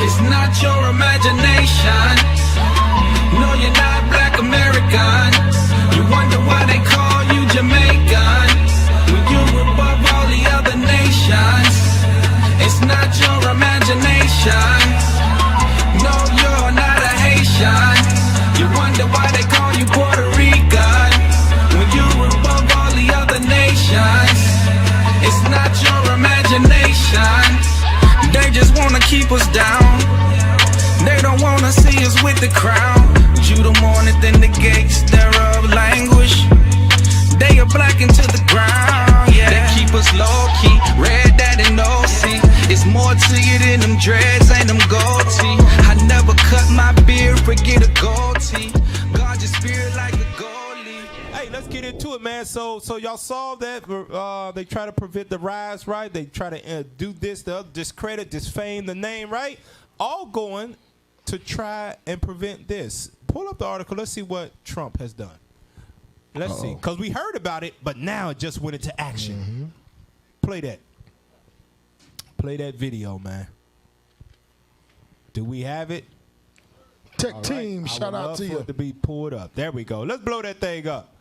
It's not your imagination. No, you're not black American. You wonder why they call you Jamaican when you're above all the other nations. It's not your imagination. No, you're not a Haitian. You wonder why they call you Puerto Rican when you're above all the other nations. It's not your imagination. They just wanna keep us down. They don't wanna see us with the crown. You don't want it, then the gates thereof languish. They are blackened to the ground, yeah. They keep us low-key, red that and no see. It's more to you than them dreads and them gold teeth. I never cut my beard, forget a gold teeth. Guard your spirit like a goalie. Hey, let's get into it, man. So y'all saw that they try to prevent the rise, right? They try to do this, the other, discredit, disfame the name, right? All going to try and prevent this. Pull up the article. Let's see what Trump has done. Let's see. Because we heard about it, but now it just went into action. Mm-hmm. Play that. Play that video, man. Do we have it? Tech All team, right. shout out to you. It to be pulled up. There we go. Let's blow that thing up.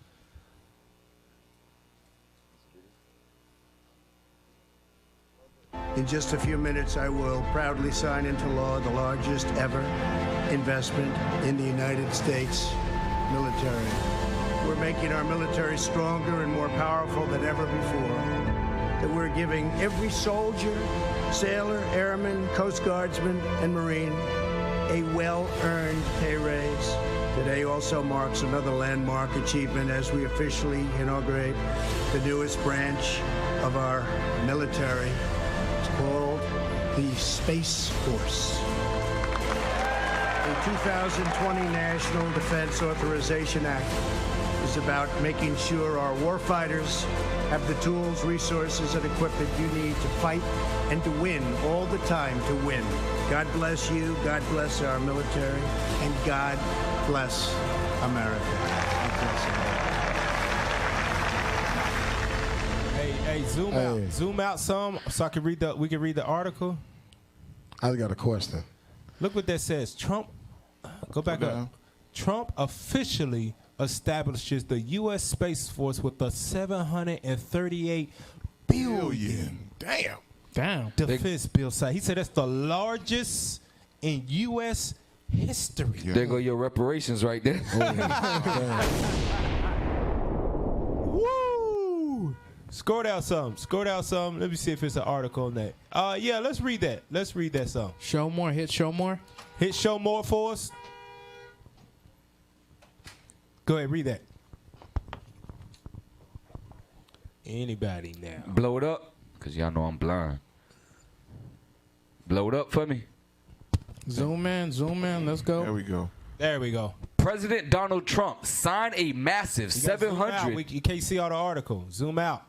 In just a few minutes, I will proudly sign into law the largest ever investment in the United States military. We're making our military stronger and more powerful than ever before. That we're giving every soldier, sailor, airman, Coast Guardsman, and Marine a well-earned pay raise. Today also marks another landmark achievement as we officially inaugurate the newest branch of our military. It's called the Space Force. The 2020 National Defense Authorization Act is about making sure our warfighters have the tools, resources, and equipment you need to fight and to win all the time to win. God bless you, God bless our military, and God bless America. God bless America. Hey, zoom out. Zoom out some so I can read we can read the article. I got a question. Look what that says. Trump, go back up. Trump officially establishes the U.S. Space Force with a $738 billion. Damn. Defense bill site. He said that's the largest in U.S. history. There go your reparations right there. Woo! Scroll down some. Scroll down some. Let me see if it's an article on that. Yeah, let's read that. Let's read that some. Show more. Hit show more. Hit show more for us. Go ahead, read that. Anybody now? Blow it up, because y'all know I'm blind. Blow it up for me. Zoom in. Let's go. There we go. There we go. President Donald Trump signed a massive You gotta zoom out. 700. You can't see all the article. Zoom out.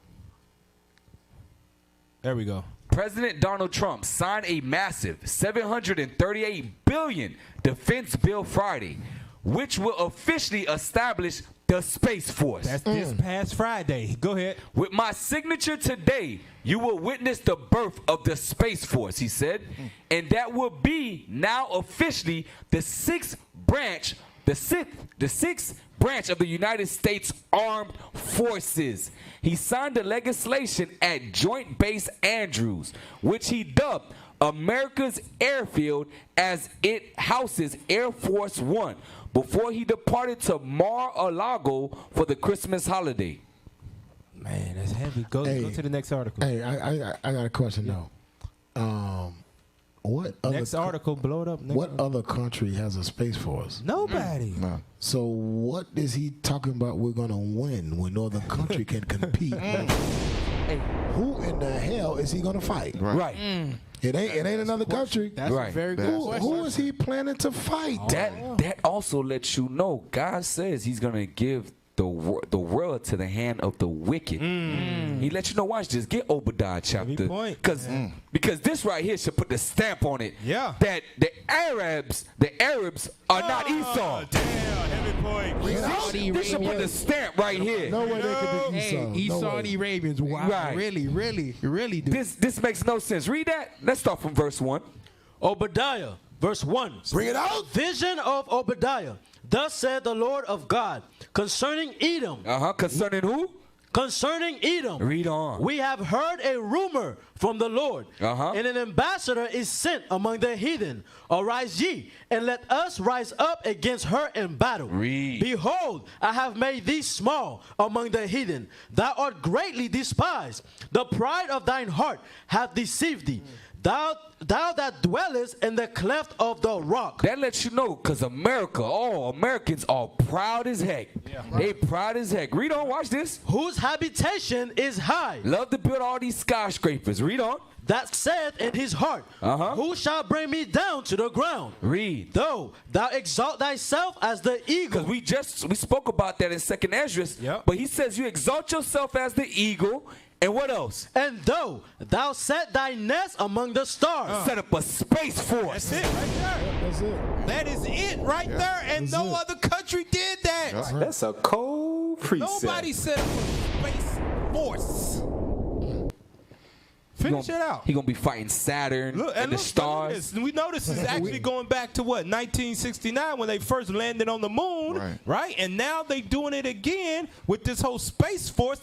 There we go. President Donald Trump signed a massive $738 billion defense bill Friday, which will officially establish the Space Force. That's this past Friday. Go ahead. With my signature today, you will witness the birth of the Space Force, he said. And that will be now officially the sixth branch of the United States Armed Forces. He signed the legislation at Joint Base Andrews, which he dubbed America's Airfield, as it houses Air Force One, before he departed to Mar-a-Lago for the Christmas holiday. Man, that's heavy. Go to the next article. Hey, I got a question though. What next article? Blow it up. What other country has a space force? Nobody. No. So what is he talking about? We're gonna win when no other country can compete. Hey, who in the hell is he gonna fight? Right. It ain't another country. That's Right. a very good question. Who is he planning to fight? That also lets you know God says he's going to give the world to the hand of the wicked. He let you know, watch this. Get Obadiah chapter. point. Because this right here should put the stamp on it. Yeah. That the Arabs are not Esau. Damn, heavy point. This should put the stamp right here. No way they could be Hey, Esau. Esau No and way. Arabians. Wow. Right. Really, dude. This makes no sense. Read that. Let's start from verse 1. Obadiah, verse 1. Bring it out. Vision of Obadiah. Thus said the Lord of God concerning Edom. Concerning who? Concerning Edom. Read on. We have heard a rumor from the Lord, and an ambassador is sent among the heathen. Arise ye, and let us rise up against her in battle. Read. Behold, I have made thee small among the heathen. Thou art greatly despised. The pride of thine heart hath deceived thee. Thou that dwellest in the cleft of the rock. That lets you know, because America, all Americans are proud as heck. They proud as heck. Read on, watch this. Whose habitation is high. Love to build all these skyscrapers. Read on. That saith in his heart, who shall bring me down to the ground? Read. Though thou exalt thyself as the eagle. Because we spoke about that in 2nd Esdras. Yep. But he says you exalt yourself as the eagle. And what else? And though thou set thy nest among the stars. Set up a space force. That's it right there. That's it. That is it right there, and That's no it. other country did that. That's a cold precept. Nobody set up a space force. Finish it out. He gonna be fighting Saturn and the stars. We know this is actually going back to what, 1969, when they first landed on the moon, right? And now they doing it again with this whole space force.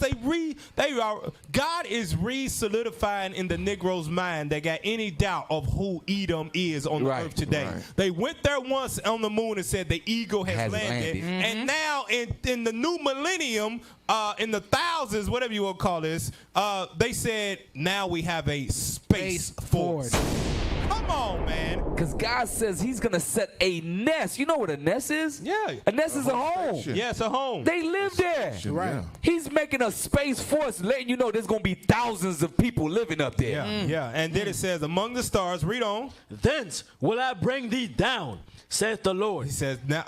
God is re-solidifying in the Negro's mind that got any doubt of who Edom is on the earth today. They went there once on the moon and said the eagle has landed. And now in the new millennium, in the thousands, whatever you want to call this, they said now we have a space force. Come on, man. Because God says he's going to set a nest. You know what a nest is? Yeah. A nest is a home. Yeah, it's a home. They live there. Right. He's making a space force, letting you know there's going to be thousands of people living up there. Yeah. And then it says, among the stars, read on. Thence will I bring thee down, saith the Lord. He says, now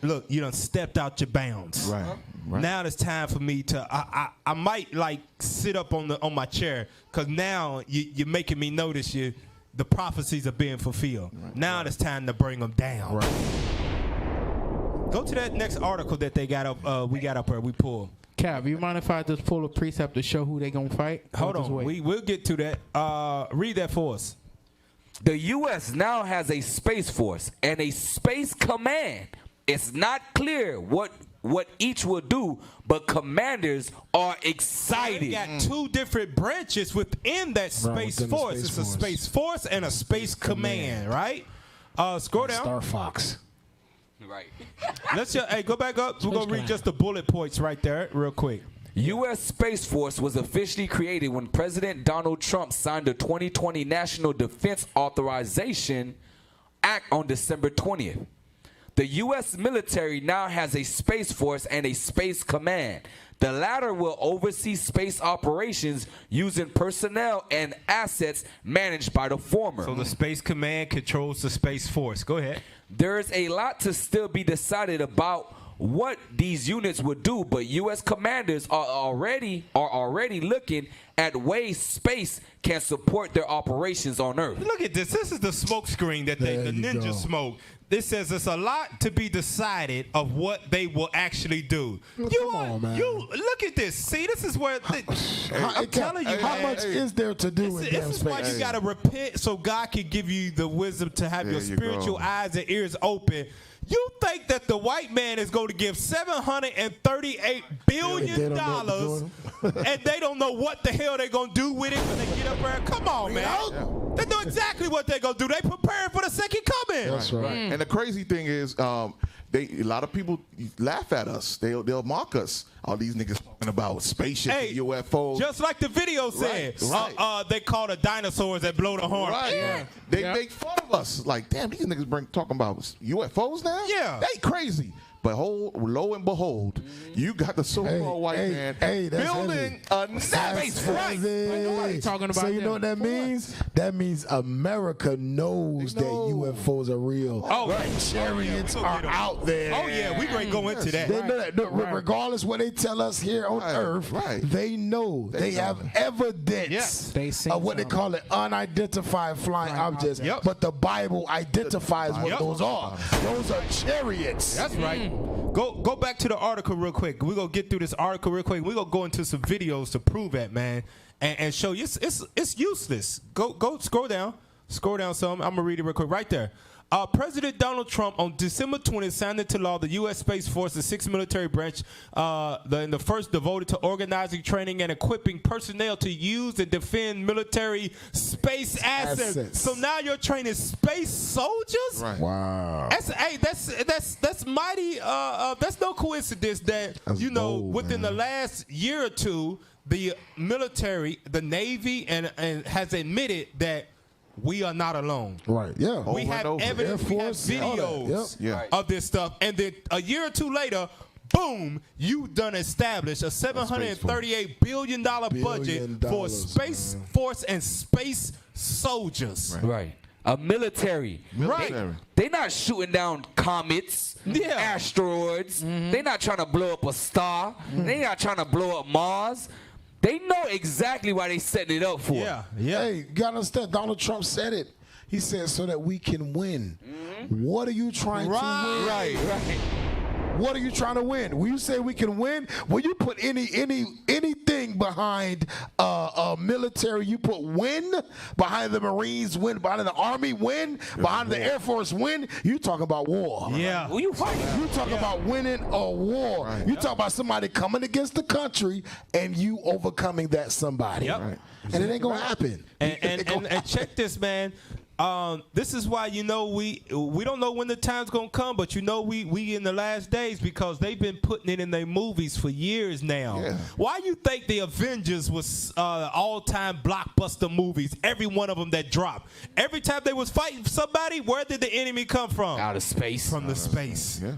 look, you done stepped out your bounds. Right. Now it's time for me to, I might like sit up on my chair, because now you're making me notice the prophecies are being fulfilled. Now it's time to bring them down. Go to that next article that they got up. We got up here. We pulled. Cav, you mind if I just pull a precept to show who they gonna fight? Hold on. We'll get to that. Read that for us. The U.S. now has a space force and a space command. It's not clear what each will do, but commanders are excited. We got two different branches within that space within the force. Space It's Force. a space force and a space command, right? Scroll down. Star Fox. Right. Hey, go back up. We're gonna read just the bullet points right there, real quick. U.S. Space Force was officially created when President Donald Trump signed the 2020 National Defense Authorization Act on December 20th. The U.S. military now has a Space Force and a Space Command. The latter will oversee space operations using personnel and assets managed by the former. So the Space Command controls the Space Force. Go ahead. There is a lot to still be decided about what these units would do, but U.S. commanders are already looking at ways space can support their operations on Earth. Look at this. This is the smoke screen that the ninja smoke. This says it's a lot to be decided of what they will actually do. Come on, man. You look at this. See, this is where I'm telling you, how man, much is there to do in damn this is why space? you gotta repent so God can give you the wisdom to have your spiritual eyes and ears open. You think that the white man is going to give $738 billion and they don't know what the hell they're going to do with it when they get up there? Come on, man. They know exactly what they're going to do. They preparing for the second coming. That's right. And the crazy thing is, a lot of people laugh at us. They'll mock us. All these niggas talking about spaceships and UFOs. Just like the video said, they call the dinosaurs that blow the horn. Right. Yeah. They make fun of us. Like, damn, these niggas talking about UFOs now? Yeah. They crazy. But lo and behold, you got the so-called white man building a nest. Nobody talking about so you know what that means? That means America knows that UFOs are real. Oh, right. Chariots are out there. Oh, yeah, we going to go into that. They know that. Regardless what they tell us here on Earth, they know. They have evidence of what they call it, unidentified flying objects. But the Bible identifies what those are. Those are chariots. That's right. Go back to the article real quick. We're going to get through this article real quick. We're going to go into some videos to prove that, man, and show you it's useless. Go scroll down. Scroll down some. I'm going to read it real quick. Right there. President Donald Trump on December 20th signed into law the U.S. Space Force, the sixth military branch, the first devoted to organizing, training, and equipping personnel to use and defend military space assets. So now you're training space soldiers? Right. Wow. That's mighty. That's no coincidence that, within the last year or two, the military, the Navy, and has admitted that we are not alone. Right, yeah. We have evidence, we have videos of this stuff. And then a year or two later, boom, you done established a $738 billion budget for Space Force and space soldiers. Right. A military. Right. They not shooting down comets, asteroids. They not trying to blow up a star. They not trying to blow up Mars. They know exactly why they setting it up for. Yeah. Hey, you gotta understand, Donald Trump said it. He said so that we can win. What are you trying to win? Right. What are you trying to win? When you say we can win, when you put anything behind military, you put win behind the Marines, win behind the Army, win behind the Air Force, win. You talking about war? Yeah. Who you fighting? You talking about winning a war? Right. You talking about somebody coming against the country and you overcoming that somebody? Yep. Right. And it ain't gonna happen. And check this, man. This is why we don't know when the time's gonna come, but we in the last days because they've been putting it in their movies for years now. Yeah. Why you think the Avengers was all-time blockbuster movies? Every one of them that dropped. Every time they was fighting somebody, where did the enemy come from? Out of space. From the space. Yeah.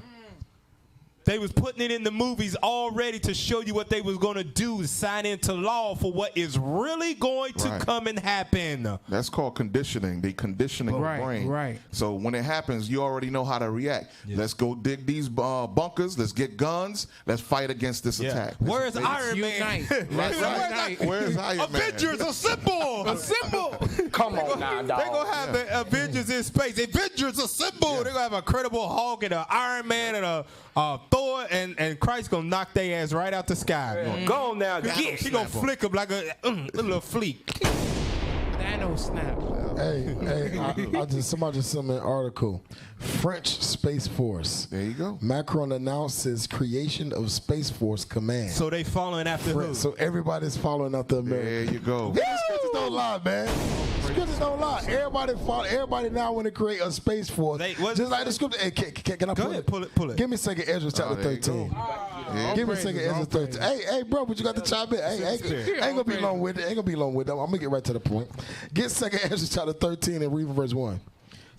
They was putting it in the movies already to show you what they was going to do, sign into law for what is really going to come and happen. That's called conditioning. They conditioning the brain. Right. So when it happens, you already know how to react. Yeah. Let's go dig these bunkers. Let's get guns. Let's fight against this attack. Where's Iron Man? Where's Iron Man? Avengers, a symbol. A symbol. Come on now, dog. They're going to have the Avengers in space. Avengers, a symbol. They're going to have a Incredible Hulk and an Iron Man and a Thor, and Christ gonna knock their ass right out the sky. Go on now. He gonna flick them like a little fleek. Nano snap. Hey, somebody just sent me an article. French Space Force. There you go. Macron announces creation of Space Force Command. So they following after who? So everybody's following after America. There you go. Scriptures don't lie, man. Scriptures don't lie. Everybody now want to create a Space Force. Just like the scripture. Hey, can I pull it? Pull it. Give me a second, Ezra chapter 13. Give me a second, Ezra 13. Hey, bro, but you got to chop it. Hey, ain't gonna be long with it. I'm gonna get right to the point. Get second Ezra chapter 13 and read verse 1.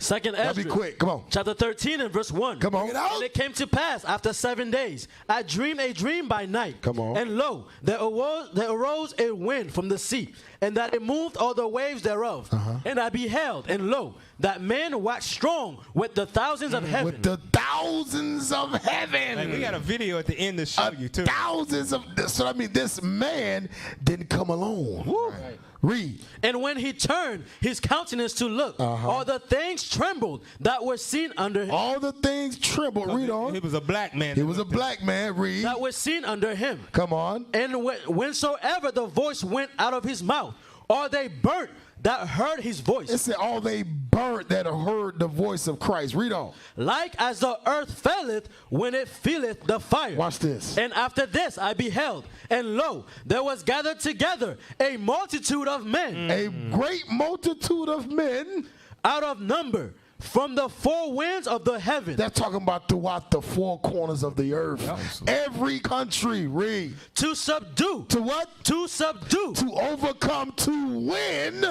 Second Ezra. Be quick. Come on. Chapter 13 and verse 1. Come on. And it came to pass after 7 days, I dreamed a dream by night. Come on. And lo, there arose a wind from the sea, and that it moved all the waves thereof. And I beheld, and lo, that men waxed strong with the thousands of heaven. With the thousands of heaven. Like, we got a video at the end to show you too. Thousands of. So I mean, this man didn't come alone. Right. Read. And when he turned his countenance to look, all the things trembled that were seen under him. All the things trembled. Read on. He was a black man. He was a black man. Read. That were seen under him. Come on. And whensoever the voice went out of his mouth, all they burnt that heard his voice. It said all they burnt that heard the voice of Christ. Read on. Like as the earth faileth when it feeleth the fire. Watch this. And after this I beheld, and lo, there was gathered together a multitude of men. A great multitude of men. Out of number. From the four winds of the heaven. They're talking about throughout the four corners of the earth. Every country. Read. To subdue. To what? To subdue. To overcome. To win.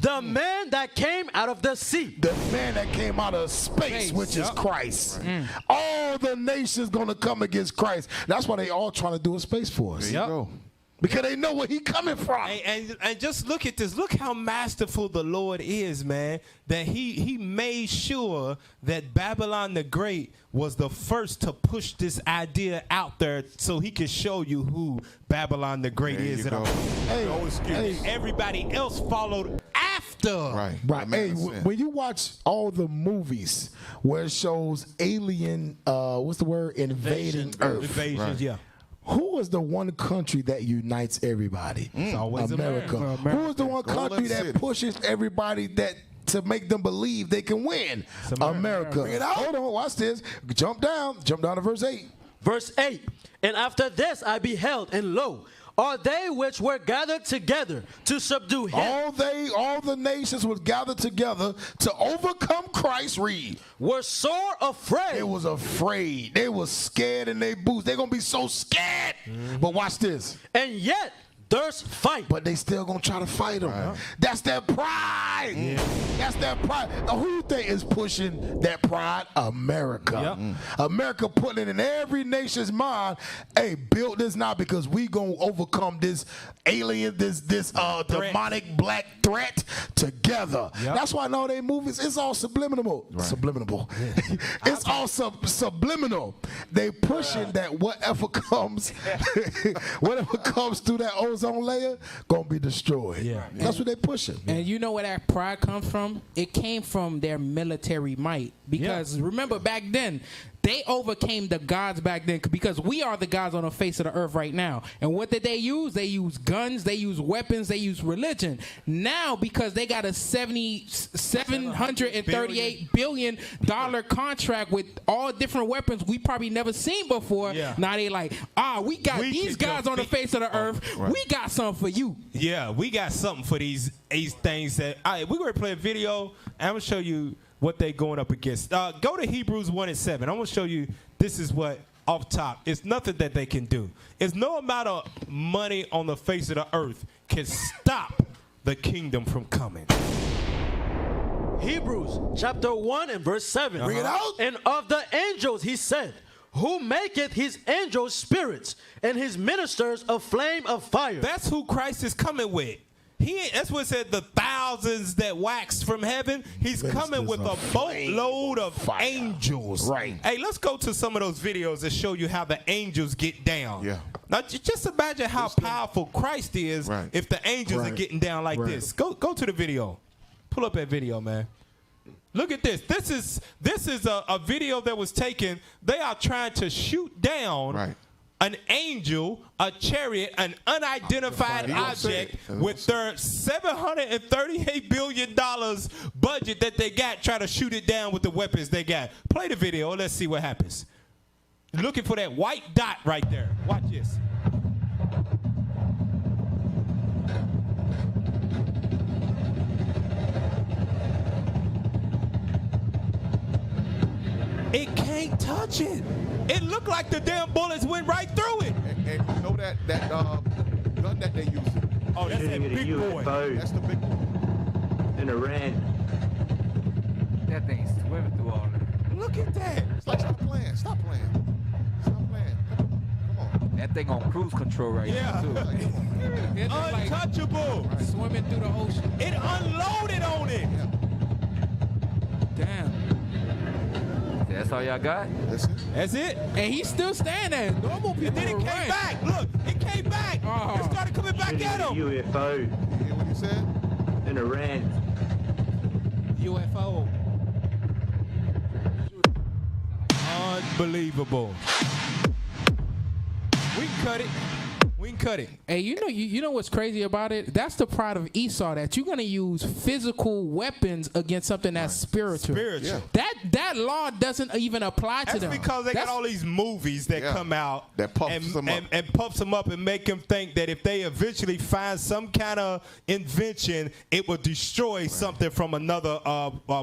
The man that came out of the sea. The man that came out of space, which is Christ. All the nations going to come against Christ. That's why they all trying to do a Space Force. There you go. Because they know where he coming from. And just look at this. Look how masterful the Lord is, man. That he made sure that Babylon the Great was the first to push this idea out there so he could show you who Babylon the Great is. Everybody else followed after. Right. Hey, when you watch all the movies where it shows alien, what's the word? Invading Earth. Invasions, yeah. Who is the one country that unites everybody? It's always America. Who is the one country that pushes everybody that to make them believe they can win. America. Bring it out. Hold on, watch this. Jump down to verse 8. Verse 8, and after this I beheld, and lo, all they which were gathered together to subdue him. All the nations were gathered together to overcome Christ, read. Were sore afraid. They was afraid. They was scared in their boots. They're going to be so scared. But watch this. And yet, durst fight. But they still gonna try to fight them. Right. That's their pride. Yeah. That's their pride. Now, who you think is pushing that pride? America. Yep. America putting it in every nation's mind. Hey, build this now because we gonna overcome this alien, this demonic black threat together. Yep. That's why in all they movies, it's all subliminal. Right. Subliminal. Yeah. It's all subliminal. They pushing that whatever comes through that ozone layer gonna be destroyed. Yeah. That's what they pushing. And you know where that pride comes from? It came from their military might. Because remember back then, they overcame the gods back then because we are the gods on the face of the earth right now. And what did they use? They used guns, they used weapons, they used religion. Now, because they got a $738 billion contract with all different weapons we probably never seen before, now they like, we got these guys on the face of the earth. Right. We got something for you. Yeah, we got something for these things that we're going to play a video and I'm going to show you what they going up against. Go to Hebrews 1:7. I'm going to show you this is what off top. It's nothing that they can do. It's no amount of money on the face of the earth can stop the kingdom from coming. Hebrews chapter 1 and verse 7. Bring it out. And of the angels he said, who maketh his angels spirits and his ministers a flame of fire. That's who Christ is coming with. That's what it said, the thousands that waxed from heaven. He's coming with a boatload of angels. Right. Hey, let's go to some of those videos that show you how the angels get down. Yeah. Now, just imagine how powerful Christ is if the angels are getting down like this. Go to the video. Pull up that video, man. Look at this. This is a video that was taken. They are trying to shoot down an angel, a chariot, an unidentified object with their $738 billion budget that they got, try to shoot it down with the weapons they got. Play the video. Let's see what happens. Looking for that white dot right there. Watch this. It can't touch it. It looked like the damn bullets went right through it. And you know that gun that they use. Oh, that's that big boy. That's the big one. In Iran. That thing's swimming through all that. Look at that. It's like, stop playing. Stop playing. Stop playing. Come on. That thing on cruise control right now, too. Untouchable. Like swimming through the ocean. It unloaded on it. Yeah. Damn. That's all y'all got? That's it. And he's still standing there. Normal people. And then it came back. Look, it came back. It started coming back at him. UFO. You hear what he said? In Iran. UFO. Unbelievable. We can cut it. We can cut it. Hey, you know what's crazy about it? That's the pride of Esau, that you're gonna use physical weapons against something that's spiritual. Yeah. That law doesn't even apply to them. That's because they got all these movies that come out that pumps them up. And pumps them up and make them think that if they eventually find some kind of invention, it will destroy something from another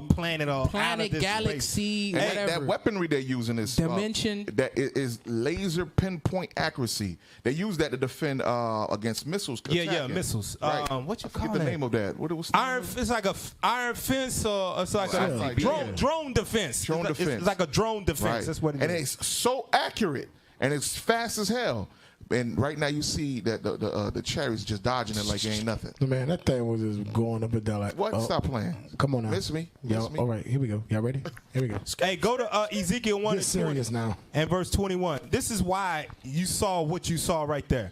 planet or planet, galaxy, whatever. That weaponry they're using is dimension. That is laser pinpoint accuracy. They use that to defend against missiles. Yeah, missiles. Right. What you I call forget the name of that? What it was? It's like a iron fence, or it's like a drone defense. Drone defense. It's like a drone defense. Right. That's what it is. And it's so accurate, and it's fast as hell. And right now you see that the chariots just dodging it like it ain't nothing. Man, that thing was just going up and down like. What? Stop playing. Come on now. Miss me. All right, here we go. Y'all ready? Here we go. Hey, go to Ezekiel 1 Get serious now. And verse 21. This is why you saw what you saw right there.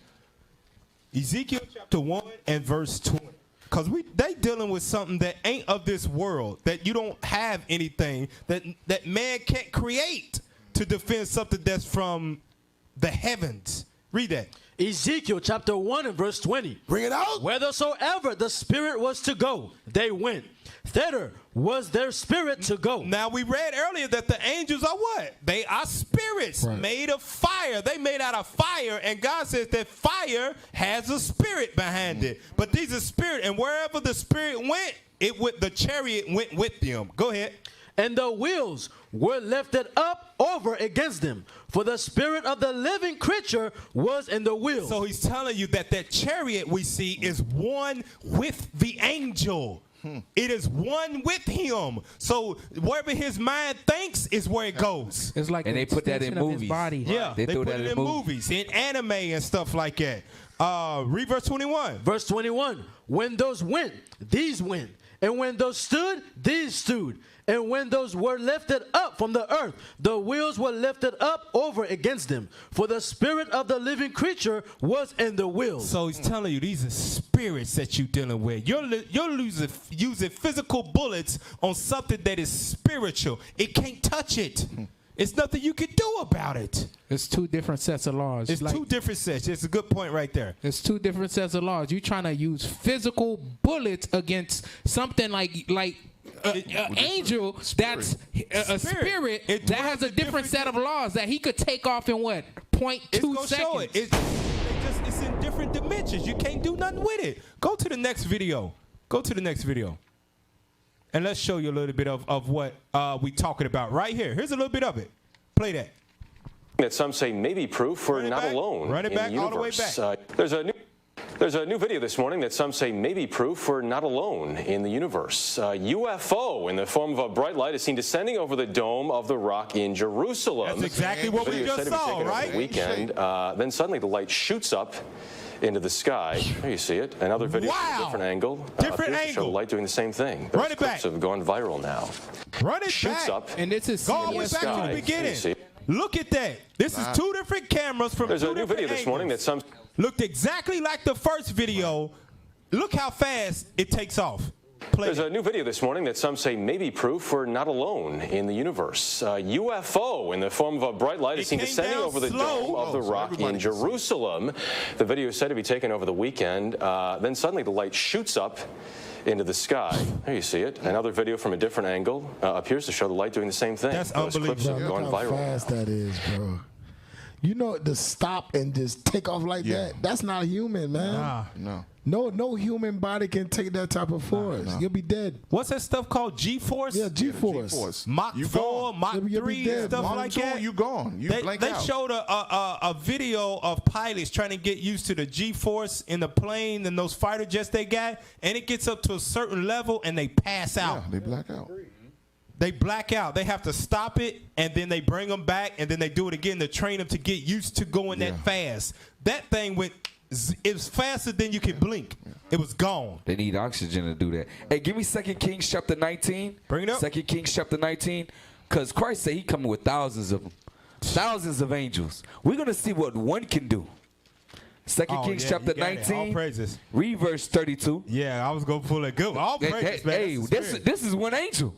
Ezekiel chapter 1 and verse 20. Because they dealing with something that ain't of this world, that you don't have anything that man can't create to defend something that's from the heavens. Read that. Ezekiel chapter 1 and verse 20. Bring it out. Whithersoever the Spirit was to go, they went. Thither was their spirit to go. Now we read earlier that the angels are what? They are spirits made of fire. They made out of fire, and God says that fire has a spirit behind it. But these are spirit, and wherever the spirit went, the chariot went with them. Go ahead. And the wheels were lifted up over against them, for the spirit of the living creature was in the wheels. So he's telling you that chariot we see is one with the angel. It is one with him. So wherever his mind thinks is where it goes. It's like, and they put that in movies. Body. Yeah, they put it in movies, in anime and stuff like that. Read verse 21. Verse 21. When those went, these went. And when those stood, these stood. And when those were lifted up from the earth, the wheels were lifted up over against them. For the spirit of the living creature was in the wheels. So he's telling you these are spirits that you're dealing with. You're using physical bullets on something that is spiritual. It can't touch it. It's nothing you can do about it. It's two different sets of laws. It's two different sets. It's a good point right there. It's two different sets of laws. You're trying to use physical bullets against something like an angel that's a spirit that has a different set of laws that he could take off in what? 0.2 seconds. It's in different dimensions. You can't do nothing with it. Go to the next video. Go to the next video. And let's show you a little bit of what we're talking about right here. Here's a little bit of it. Play that. That some say may be proof we're not alone. Run it back all the way back. There's a new video this morning that some say may be proof we're not alone in the universe. UFO in the form of a bright light is seen descending over the Dome of the Rock in Jerusalem. That's exactly what we just saw, right? Over the weekend. Then suddenly the light shoots up into the sky. There you see it. Another video from a different angle. Different angle. Show the light doing the same thing. Run it back. Clips have gone viral now. Run it Shoots back. up. And this is go all the way back to the beginning. Look at that. This is two different cameras from There's two a new different video this morning that some looked exactly like the first video. Look how fast it takes off. There's a new video this morning that some say may be proof we're not alone in the universe. UFO in the form of a bright light is seen descending over the Dome of the Rock in Jerusalem. The video is said to be taken over the weekend. Then suddenly the light shoots up into the sky. There you see it. Another video from a different angle appears to show the light doing the same thing. That's Those clips have Look gone how viral. fast that is, bro. You know, to stop and just take off like that, that's not human, man. No human body can take that type of force. You'll be dead. What's that stuff called? G-force? Yeah, G-force. Mach 4, Mach 3, stuff Mach like 2, that. you gone. You blank they out. showed a video of pilots trying to get used to the G-force in the plane and those fighter jets they got, and it gets up to a certain level and they pass out. Yeah, they black out. They black out. They have to stop it, and then they bring them back, and then they do it again to train them to get used to going that fast. That thing went, it was faster than you could blink. It was gone. They need oxygen to do that. Hey, give me 2 Kings chapter 19. Bring it up. 2 Kings chapter 19. Because Christ said he coming with thousands of them. Thousands of angels. We're going to see what one can do. 2 Kings chapter 19. All praises. Read verse 32. Yeah, I was going to pull it good. All praises, man. Hey, this is one angel.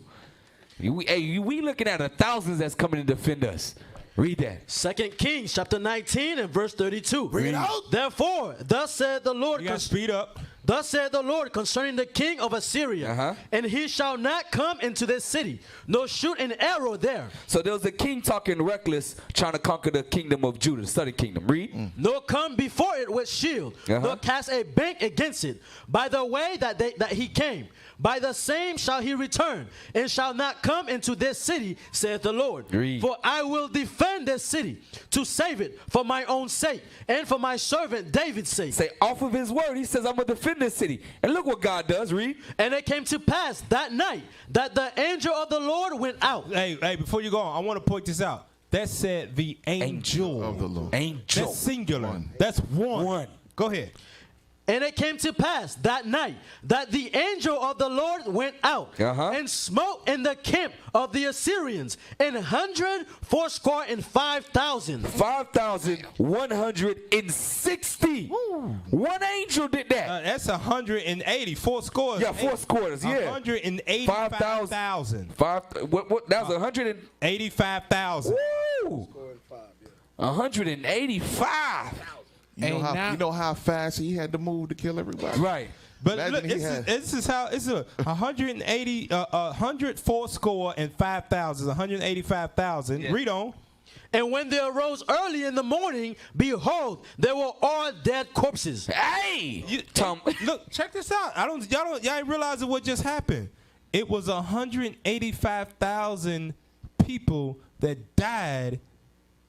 We looking at thousands that's coming to defend us. Read that. 2 Kings chapter 19 and verse 32. Bring it out. Therefore, thus said the Lord. You got to speed up. Thus said the Lord concerning the king of Assyria, and he shall not come into this city, nor shoot an arrow there. So there was a king talking reckless, trying to conquer the kingdom of Judah, the southern kingdom. Read. Nor come before it with shield, nor cast a bank against it. By the way that he came, by the same shall he return, and shall not come into this city, saith the Lord. Read. For I will defend this city, to save it for my own sake, and for my servant David's sake. Say, off of his word, he says, I'm going to defend this city. And look what God does. Read. And it came to pass that night that the angel of the Lord went out. Hey, before you go on, I want to point this out. That said the angel of the Lord. Angel. That's singular. That's one. Go ahead. And it came to pass that night that the angel of the Lord went out and smote in the camp of the Assyrians 185,000. 5,160. One angel did that. That's 180. 4 scores. Yeah, 4 scores. Yeah. 185,000. What? That was 185,000. Woo! 185. You know how fast he had to move to kill everybody? Right. But look, this is how it's 104 score and 5,000, 185,000. Read on. And when they arose early in the morning, behold, they were all dead corpses. Hey, Tom, look, check this out. Y'all ain't realizing what just happened. It was 185,000 people that died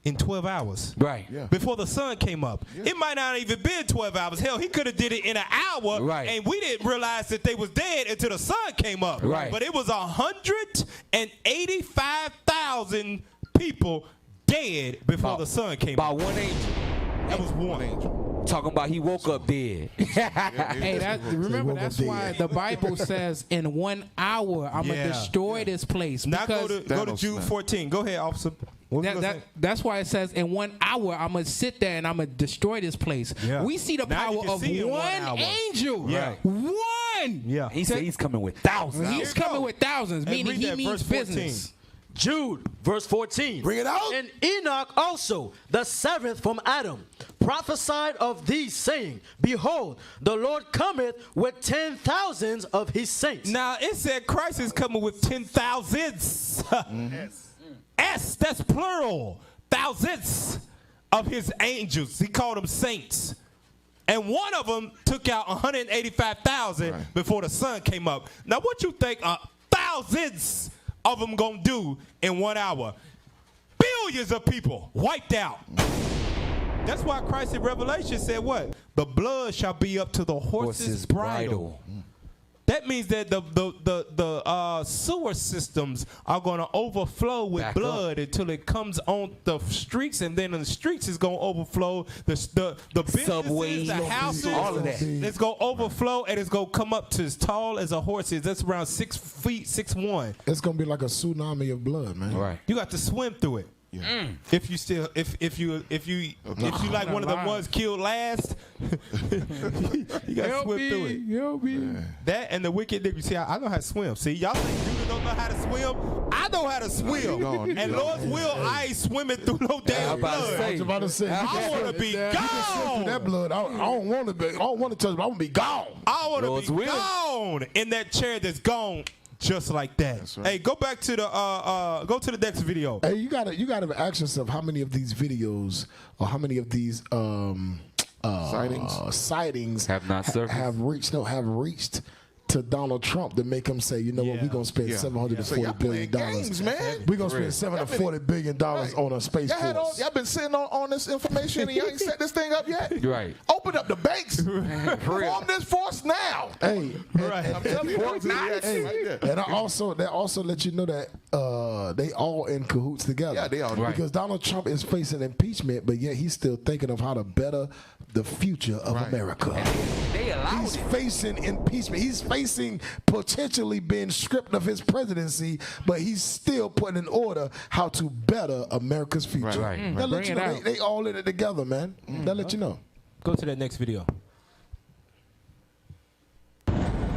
in 12 hours. Right. Yeah. Before the sun came up. Yeah. It might not even been 12 hours. Hell, he could have did it in an hour. Right. And we didn't realize that they was dead until the sun came up. Right. But it was 185,000 people dead before the sun came up. By one angel. That was one angel. Talking about he woke up dead. Hey, remember that's why the Bible says in 1 hour I'm gonna destroy this place. Now go to Jude 14. Go ahead, officer. That's why it says in 1 hour I'm gonna sit there and I'm gonna destroy this place. Yeah. We see the power of one angel. Yeah. One. Yeah. He said he's coming with thousands. He's coming with thousands, meaning he means business. Jude, verse 14. Bring it out. And Enoch also, the seventh from Adam, prophesied of these, saying, Behold, the Lord cometh with 10,000s of his saints. Now, it said Christ is coming with 10,000s. S, that's plural. Thousands of his angels. He called them saints. And one of them took out 185,000 before the sun came up. Now, what you think thousands of them gonna do in 1 hour? Billions of people wiped out. That's why Christ in Revelation said what? The blood shall be up to the horse's bridle. That means that the sewer systems are going to overflow with blood until it comes on the streets, and then the streets is going to overflow. The businesses, subways, the houses, all of that. It's going to overflow, and it's going to come up to as tall as a horse is. That's around 6 feet, 6'1". It's going to be like a tsunami of blood, man. Right. You got to swim through it. Yeah. If you like one of the ones killed last, you got to swim through it. Help me. That and the wicked nigga. See, I know how to swim. See, y'all think you don't know how to swim? I know how to swim. And Lord's will, I ain't swimming through no damn blood. I was about to say, I want to be gone. That blood, I don't want to be. I don't want to touch, but I want to be gone. I want to be gone in that chair that's gone. Just like that. Right. Hey, go back to the go to the next video. Hey, you gotta ask yourself how many of these videos or how many of these sightings have not surfaced. have reached to Donald Trump to make him say, you know what, we're gonna spend $740 billion. We're gonna spend $740 billion on a space force. Y'all been sitting on this information and y'all ain't set this thing up yet? Right. Open up the banks. Form this force now. Hey, I'm telling you, and they also let you know that they all in cahoots together. Yeah, they all because Donald Trump is facing impeachment, but yet he's still thinking of how to better the future of America. He's facing impeachment. He's facing potentially being stripped of his presidency, but he's still putting in order how to better America's future. Right. They'll let you know they all in it together, man. They'll let you know. Go to that next video.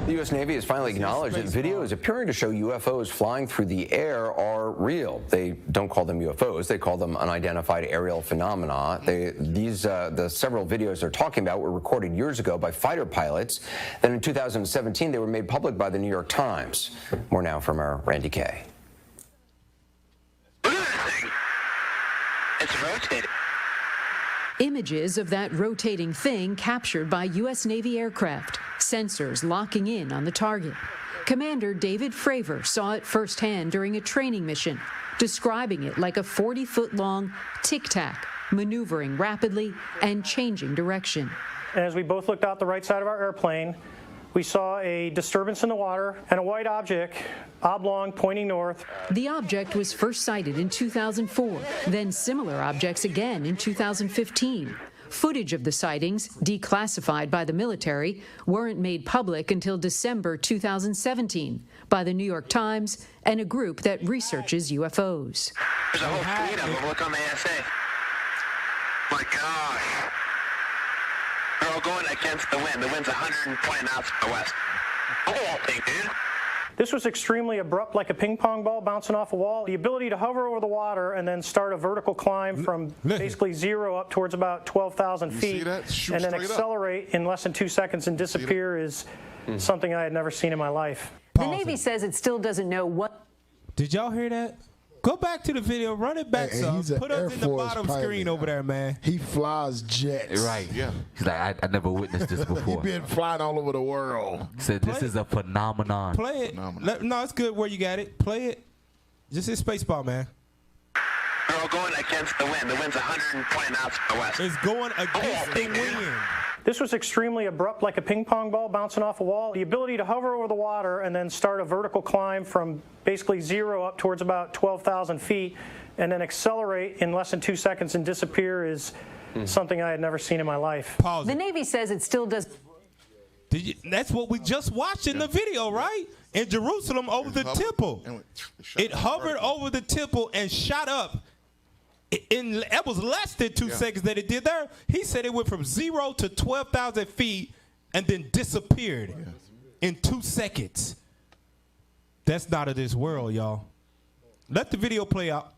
The U.S. Navy has finally acknowledged that videos appearing to show UFOs flying through the air are real. They don't call them UFOs. They call them unidentified aerial phenomena. The several videos they're talking about were recorded years ago by fighter pilots. Then in 2017, they were made public by the New York Times. More now from our Randy Kay. Look at this thing. It's rotating. Images of that rotating thing captured by U.S. Navy aircraft, sensors locking in on the target. Commander David Fravor saw it firsthand during a training mission, describing it like a 40-foot-long tic-tac, maneuvering rapidly and changing direction. As we both looked out the right side of our airplane, we saw a disturbance in the water and a white object, oblong, pointing north. The object was first sighted in 2004, then similar objects again in 2015. Footage of the sightings, declassified by the military, weren't made public until December 2017 by the New York Times and a group that researches UFOs. There's a whole fleet of them. Look on the ASA. My gosh. They're all going against the wind. The wind's 120 knots to the west. The whole thing, dude. This was extremely abrupt, like a ping pong ball bouncing off a wall. The ability to hover over the water and then start a vertical climb from basically 0 up towards about 12,000 feet, and then accelerate in less than 2 seconds and disappear is something I had never seen in my life. The Navy says it still doesn't know what. Did y'all hear that? Go back to the video, run it back some. Put us in the bottom screen over there, man. He flies jets. Right. Yeah. He's like, I never witnessed this before. He been flying all over the world. He said this is a phenomenon. Play it. No, it's good where you got it. Play it. Just hit spaceball, man. They're all going against the wind. The wind's 120 knots from the west. It's going against the wind. This was extremely abrupt, like a ping pong ball bouncing off a wall. The ability to hover over the water and then start a vertical climb from basically 0 up towards about 12,000 feet, and then accelerate in less than 2 seconds and disappear is something I had never seen in my life. Pause. The Navy says it still does. That's what we just watched in the video, right? In Jerusalem over the temple. It hovered over the temple and shot up. It was less than 2 seconds that it did there. He said it went from 0 to 12,000 feet and then disappeared in 2 seconds. That's not of this world, y'all. Let the video play out.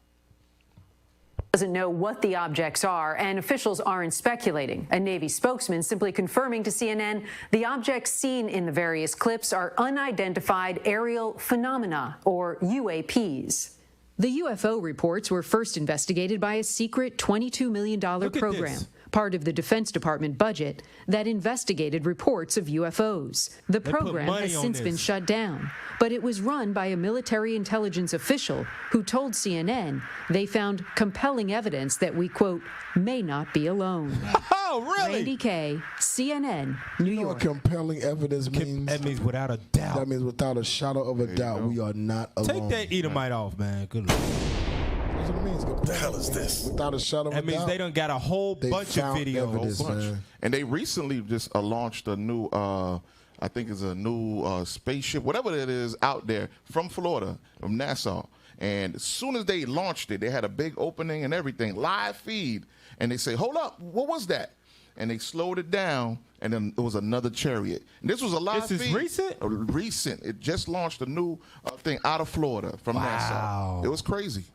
Doesn't know what the objects are, and officials aren't speculating. A Navy spokesman simply confirming to CNN the objects seen in the various clips are unidentified aerial phenomena, or UAPs. The UFO reports were first investigated by a secret $22 million program, part of the Defense Department budget, that investigated reports of UFOs. The program has since been shut down, but it was run by a military intelligence official who told CNN they found compelling evidence that we, quote, may not be alone. Oh, really? Randy Kay, CNN, New York. You know what compelling evidence means? That means without a doubt. That means without a shadow of a doubt, we are not alone. Take that Edomite off, man. Good luck. That's what it means. What the hell is this? Without a shadow of a doubt. That means they done got a whole bunch of videos. And they recently just launched a new, I think it's a new spaceship, whatever it is, out there from Florida, from Nassau. And as soon as they launched it, they had a big opening and everything, live feed. And they say, hold up, what was that? And they slowed it down, and then it was another chariot. And this was a live feed. This is recent? Recent. It just launched a new thing out of Florida from Nassau. It was crazy.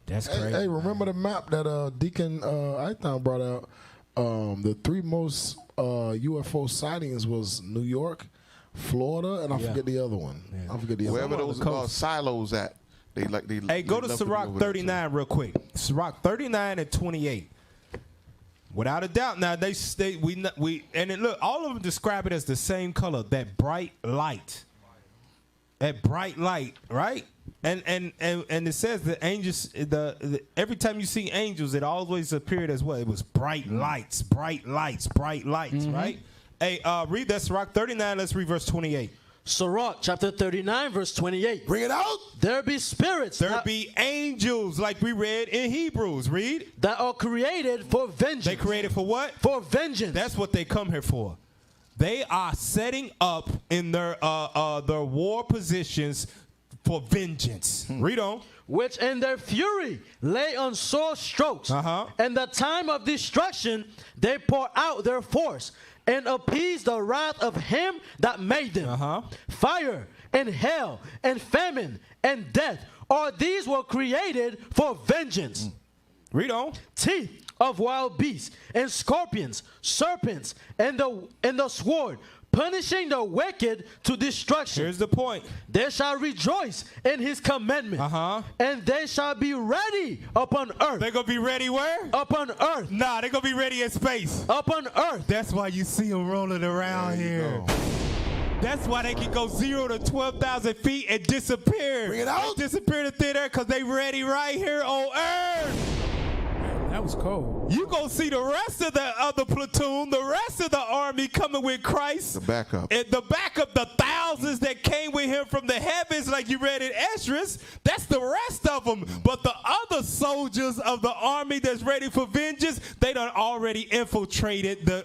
That's crazy. Hey, remember the map that Deacon Ithon brought out? The 3 most UFO sightings was New York, Florida, and I forget the other one. I forget the other one. Wherever those silos at. Hey, go to Sirach 39 real quick. Sirach 39 and 28. Without a doubt, now look, all of them describe it as the same color, that bright light. That bright light, right? And it says the angels, every time you see angels, it always appeared as well. It was bright lights, right? Hey, read that Sirach 39. Let's read verse 28. Sirach chapter 39 verse 28. Bring it out. There be spirits. There be angels, like we read in Hebrews. Read. That are created for vengeance. They created for what? For vengeance. That's what they come here for. They are setting up in their war positions for vengeance. Read on. Which in their fury lay on sore strokes. In the time of destruction they pour out their force and appease the wrath of him that made them. Fire and hell and famine and death, all these were created for vengeance. Read on. Teeth of wild beasts and scorpions, serpents, and the sword, punishing the wicked to destruction. Here's the point. They shall rejoice in his commandment. And they shall be ready upon earth. They're going to be ready where? Upon earth. Nah, they're going to be ready in space. Upon earth. That's why you see them rolling around here. That's why they can go 0 to 12,000 feet and disappear. Bring it out. They disappear to thin air because they ready right here on earth. That was cold. You gonna see the rest of the other platoon, the rest of the army coming with Christ. The backup. And the backup, the thousands that came with him from the heavens, like you read in Esdras, that's the rest of them. But the other soldiers of the army that's ready for vengeance, they done already infiltrated the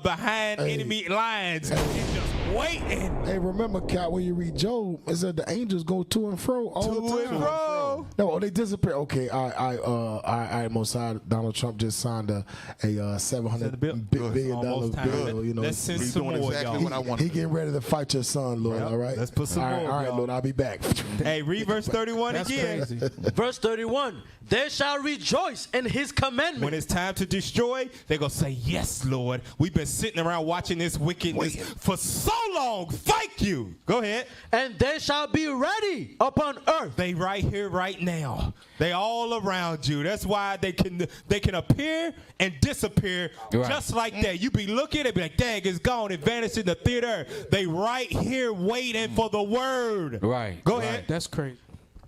behind enemy lines. And just waiting. Hey, remember, Cat, when you read Job, it said the angels go to and fro all the time. though? No, they disappear. Okay, I Mossad. Donald Trump just signed a $700 billion bill. You know, let's send some more, exactly y'all. He getting ready to fight your son, Lord. All right. Let's put some more. All right, Lord. I'll be back. Hey, read verse 31 That's again. crazy. Verse 31, they shall rejoice in his commandment. When it's time to destroy, they're going to say, yes, Lord. We've been sitting around watching this wickedness for so long. Thank you. Go ahead. And they shall be ready upon earth. They right here, right now. They all around you. That's why they can appear and disappear just like that. You be looking, they be like, dang, it's gone. It vanished in the theater. They right here waiting for the word. Right. Go ahead. That's crazy.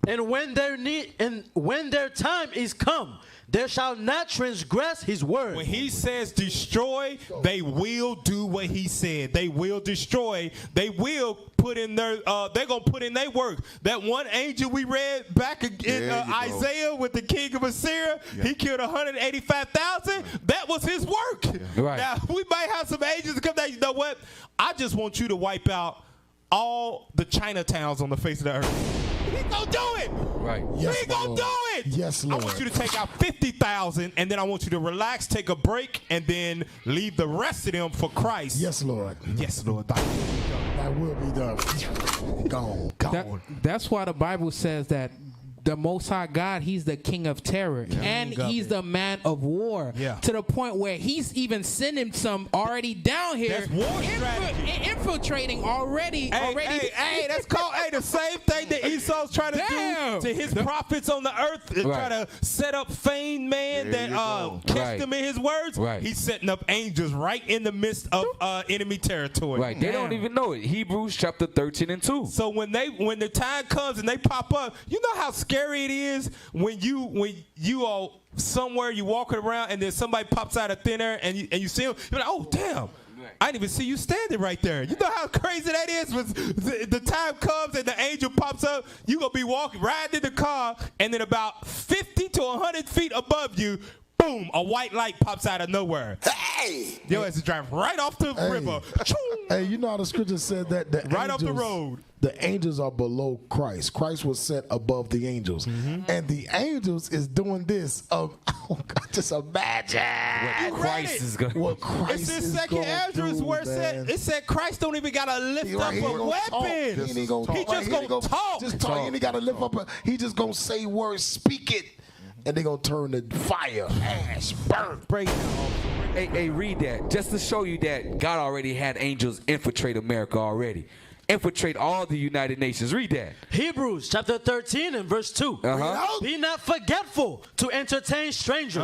And when their time is come, they shall not transgress his word. When he says destroy, they will do what he said. They will destroy. They will put in their, they're going to put in their work. That one angel we read back in Isaiah with the king of Assyria, he killed 185,000. That was his work. Right. Now, we might have some angels come down. You know what? I just want you to wipe out all the Chinatowns on the face of the earth. He gonna do it. Right. Yes, He gonna Lord. do it. Yes, Lord. I want you to take out 50,000, and then I want you to relax, take a break, and then leave the rest of them for Christ. Yes, Lord. Yes, Lord. That will be done. Gone. That's why the Bible says that the Most High God, he's the king of terror. And he's the man of war. To the point where he's even sending some already down here. That's war strategy. Infiltrating already. Hey, that's called the same thing that Esau's trying to do to his prophets on the earth. Try to set up feigned man that catch them in his words. He's setting up angels right in the midst of enemy territory. Right. They don't even know it. Hebrews chapter 13 and 2. So when the time comes and they pop up, you know how scary it is when you are somewhere, you walking around and then somebody pops out of thin air and you see him, you're like, oh damn, I didn't even see you standing right there. You know how crazy that is when the time comes and the angel pops up, you gonna be walking, riding in the car, and then about 50 to 100 feet above you, boom, a white light pops out of nowhere. Hey! Yo, it's driving right off the river. Hey, you know how the scripture said that right off the road. The angels are below Christ. Christ was set above the angels. And the angels is doing this. Oh God, just imagine what Christ is going to do. What Christ is going to do. It's in 2 Ezra where it said Christ don't even got to lift up a weapon. He just going to talk. Just talk. He ain't got to lift up. He just going to say words, speak it. And they're going to turn to fire, ash, burn. Hey, read that. Just to show you that God already had angels infiltrate America already. Infiltrate all the United Nations. Read that. Hebrews chapter 13 and verse 2. Be not forgetful to entertain strangers.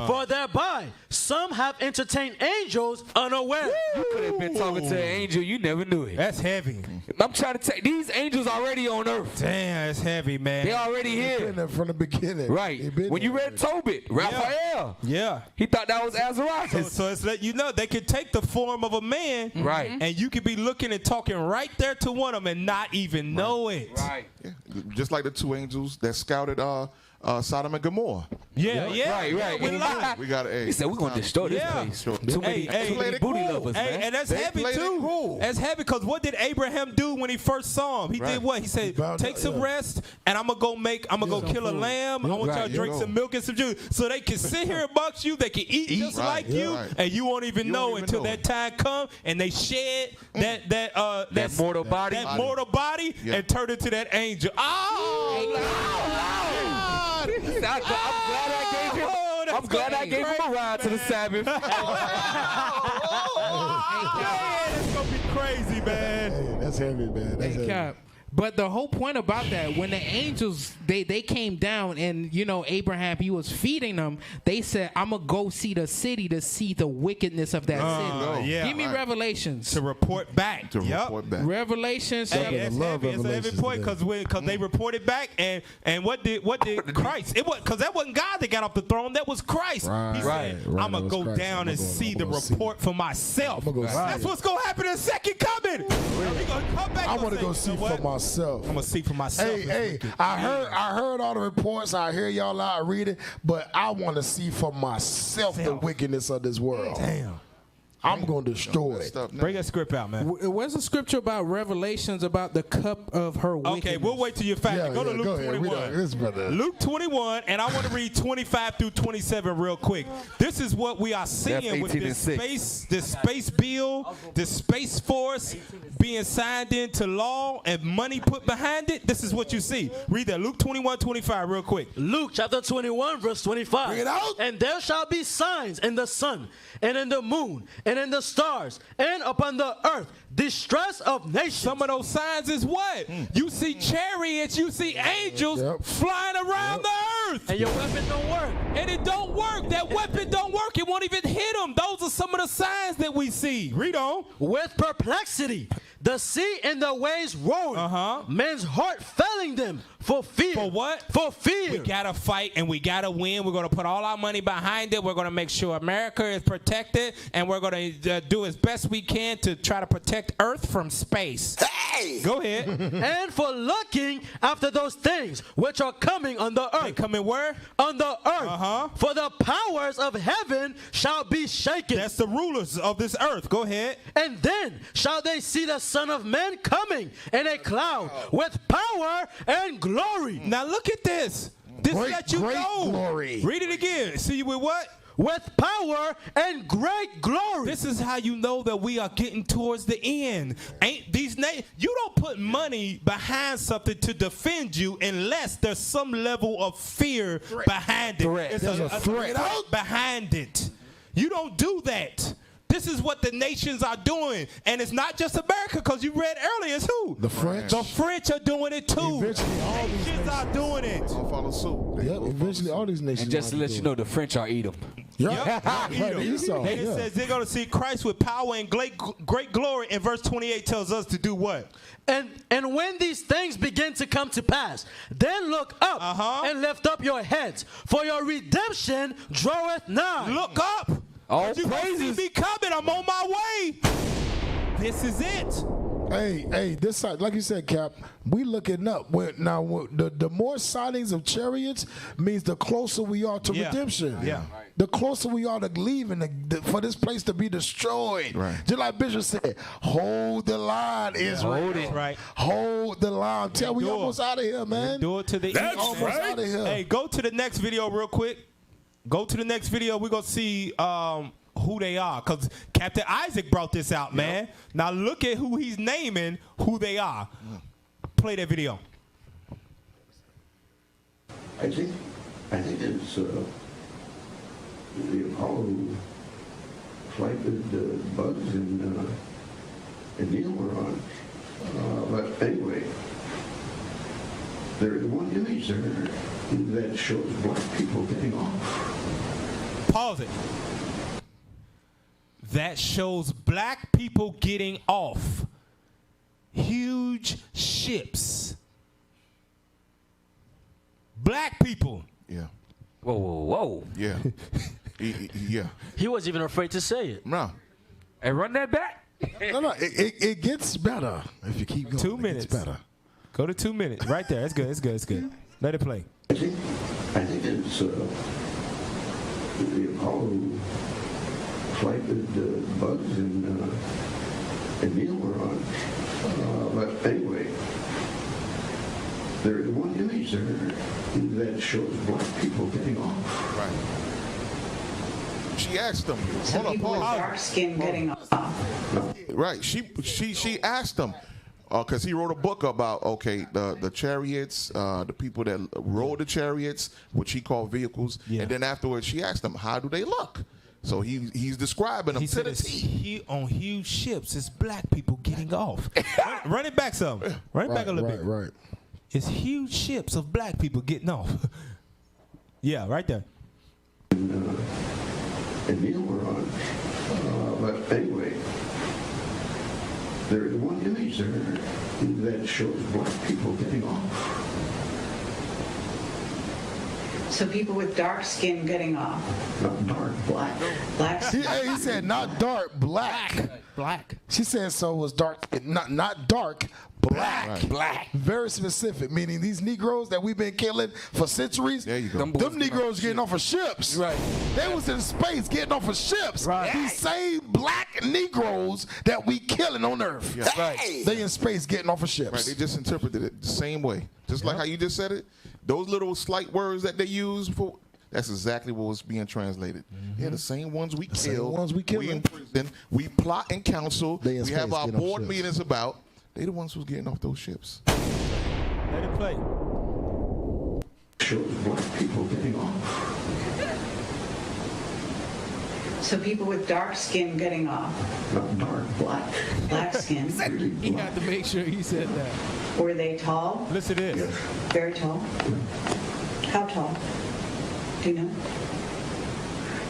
For thereby some have entertained angels unaware. You could have been talking to an angel. You never knew it. That's heavy. I'm trying to tell these angels already on earth. Damn, that's heavy, man. They already here. Been there from the beginning. Right. When you read Tobit, Raphael. Yeah. He thought that was Azariah. So it's let you know they could take the form of a man. Right. And you could be looking and talking right there to one of them and not even know it. Right. Yeah. Just like the 2 angels that scouted Sodom and Gomorrah. Right. We got a. He said we're gonna destroy this place. Too many booty lovers, man. And that's heavy too. That's heavy because what did Abraham do when he first saw him? He did what? He said, "Take some rest, and I'm gonna go kill a lamb. I want y'all to drink some milk and some juice, so they can sit here amongst you. They can eat just like you, and you won't even know until that time comes, and they shed that mortal body, and turn into that angel. I'm glad I gave him a ride to the Sabbath. That's gonna be crazy, man. Hey, that's heavy, man. That's heavy. Cap. But the whole point about that, when the angels they came down and Abraham, he was feeding them, they said, I'm gonna go see the city to see the wickedness of that city. Yeah, give me Revelations to report back. Revelations. Hey, it's a heavy point because they reported back and what did Christ? It was because that wasn't God that got off the throne. That was Christ. He said, I'm gonna go down and see the report for myself. That's what's gonna happen in the second coming. I want to go see for myself. I'm gonna see for myself. Hey, I heard all the reports. I hear y'all out reading, but I want to see for myself the wickedness of this world. Damn. I'm going to destroy it. Bring that script out, man. Where's the scripture about Revelations about the cup of her wickedness? Okay, we'll wait till you find it. Go to Luke 21. Luke 21, and I want to read 25 through 27 real quick. This is what we are seeing with this space bill, the Space Force being signed into law and money put behind it. This is what you see. Read that. Luke 21:25 real quick. Luke chapter 21, verse 25. Bring it out. And there shall be signs in the sun, and in the moon, and in the stars, and upon the earth, distress of nations. Some of those signs is what? You see chariots, you see angels flying around the earth. And your weapon don't work. And it don't work. That weapon don't work. It won't even hit them. Those are some of the signs that we see. Read on. With perplexity, the sea and the waves roaring, men's heart failing them for fear. For what? For fear. We got to fight and we got to win. We're going to put all our money behind it. We're going to make sure America is protected, and we're going to do as best we can to try to protect Earth from space. Hey! Go ahead. And for looking after those things which are coming on the earth. They coming where? On the earth. For the powers of heaven shall be shaken. That's the rulers of this earth. Go ahead. And then shall they see the Son of Man coming in a cloud with power and glory. Now look at this. This let you know. Glory. Read it again. See with what? With power and great glory. This is how you know that we are getting towards the end. Ain't these you don't put money behind something to defend you unless there's some level of fear behind it. There's a threat behind it. You don't do that. This is what the nations are doing. And it's not just America, because you read earlier, it's who? The French. The French are doing it too. Eventually, all these nations are doing it. They'll follow suit. Yep, eventually all these nations. And just to let you know, the French are Edom. Yep. It says they're going to see Christ with power and great glory. And verse 28 tells us to do what? And when these things begin to come to pass, then look up and lift up your heads, for your redemption draweth nigh. Look up. All you praises. See me coming. I'm on my way. This is it. Hey, this side, like you said, Cap, we looking up. Now, the more sightings of chariots means the closer we are to redemption. Yeah. The closer we are to leaving, for this place to be destroyed. Right. Just like Bishop said, hold the line, Israel. Hold it. Right. Hold the line. We almost out of here, man. Do it to the That's almost out of here. Hey, go to the next video real quick. Go to the next video. We're going to see who they are, because Captain Isaac brought this out, man. Now look at who he's naming, who they are. Play that video. I think it's the Apollo flight that Buzz and Neil were on. But anyway, there's one image there that shows black people getting off. Pause it. That shows black people getting off. Huge ships. Black people. Yeah. Whoa, whoa, whoa. Yeah. Yeah. He wasn't even afraid to say it. No. Hey, run that back. No, it gets better if you keep going. 2 minutes. It gets better. Go to 2 minutes. Right there. It's good. It's good. It's good. Let it play. I think it's the Apollo flight that Buzz and Neil were on. But anyway, there's one image there that shows black people getting off. Right. She asked them. So people with dark skin getting off. Right. She asked them. Because he wrote a book about, the chariots, the people that rode the chariots, which he called vehicles. Yeah. And then afterwards, she asked them, how do they look? So he's describing them to the T. On huge ships, it's black people getting off. Run it back some. Run it back a little bit. Right. It's huge ships of black people getting off. Yeah, right there. And Neil were on. But anyway, there's one image there that shows black people getting off. So people with dark skin getting off. Not dark, black. Black skin. He said not dark, black. Black. She said so it was dark, not dark, Black. Black. Very specific, meaning these Negroes that we've been killing for centuries, There you go. them Negroes getting off of ships. Right. They was in space getting off of ships. Right. These same black Negroes that we killing on Earth. Yeah. Right. They in space getting off of ships. Right, they just interpreted it the same way. Just like how you just said it. Those little slight words that they use for, that's exactly what was being translated. Yeah, the same ones we kill. We in prison. We plot and counsel. We have our board meetings about. They the ones who's getting off those ships. Let it play. Shows black people getting off. So people with dark skin getting off. Not dark, black. Black skin. Really He black. had to make sure he said that. Were they tall? Listen to this. Yes. Very tall? How tall? Do you know?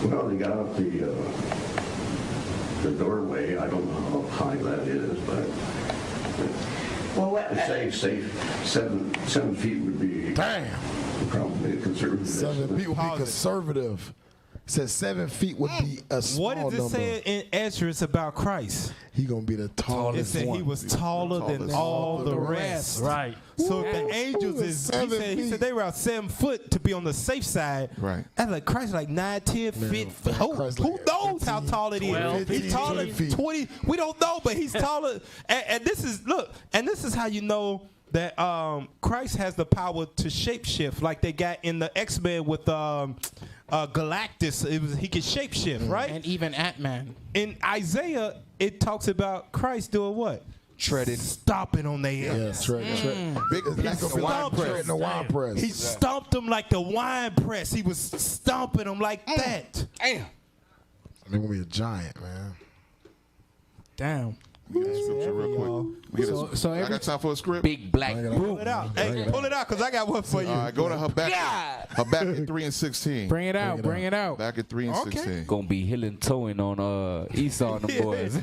Well, they got out the doorway. I don't know how high that is, but Well, what? say 7 feet would be probably a conservative. 7 feet would be conservative. Says 7 feet would be a small What number. does it say in Ezra about Christ? He gonna be the It tallest said one. he was taller than all the rest. Right. So if the angels is, he said they were out 7 foot to be on the safe side. Right. And like Christ like 9, 10 feet. Who knows how tall it is? 12, He's taller 20 than feet. 20. We don't know, but he's taller. And this is, look, and this is how you know that Christ has the power to shapeshift like they got in the X-Men with Galactus. He could shapeshift, right? And even Ant-Man. In Isaiah, it talks about Christ doing what? Treading. Stomping on their Yeah, ears. tread. Big It's gonna be like treading the wine press. He stomped them like the wine press. He was stomping them like that. Damn. They're gonna be a giant, man. Damn. We get a scripture real quick. We get a- So I got time for a script. Big black Pull boot. it out. Hey, pull it out, because I got one for you. All right, go to Habakkuk 3 and 16. Bring it out. Bring it out. Habakkuk 3 and 16. Gonna be heel and toeing on Esau and the boys.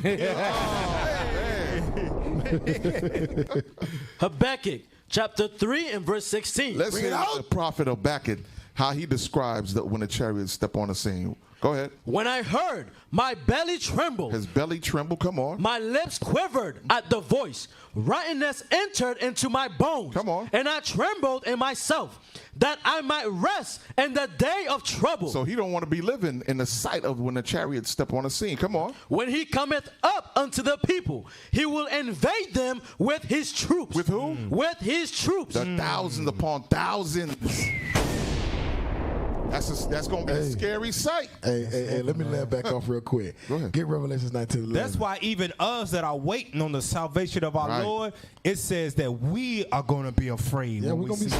Habakkuk chapter 3 and verse 16. Let's hear the prophet Habakkuk, how he describes when the chariots step on the scene. Go ahead. When I heard, my belly trembled. His belly trembled. Come on. My lips quivered at the voice. Rottenness entered into my bones. Come on. And I trembled in myself, that I might rest in the day of trouble. So he don't want to be living in the sight of when the chariots step on the scene. Come on. When he cometh up unto the people, he will invade them with his troops. With who? With his troops. The thousands upon thousands. That's going to be a scary sight. Hey, let me land back off real quick. Go ahead. Get Revelations 19:11. That's why even us that are waiting on the salvation of our Lord, it says that we are going to be afraid. Yeah, when we're we going to be see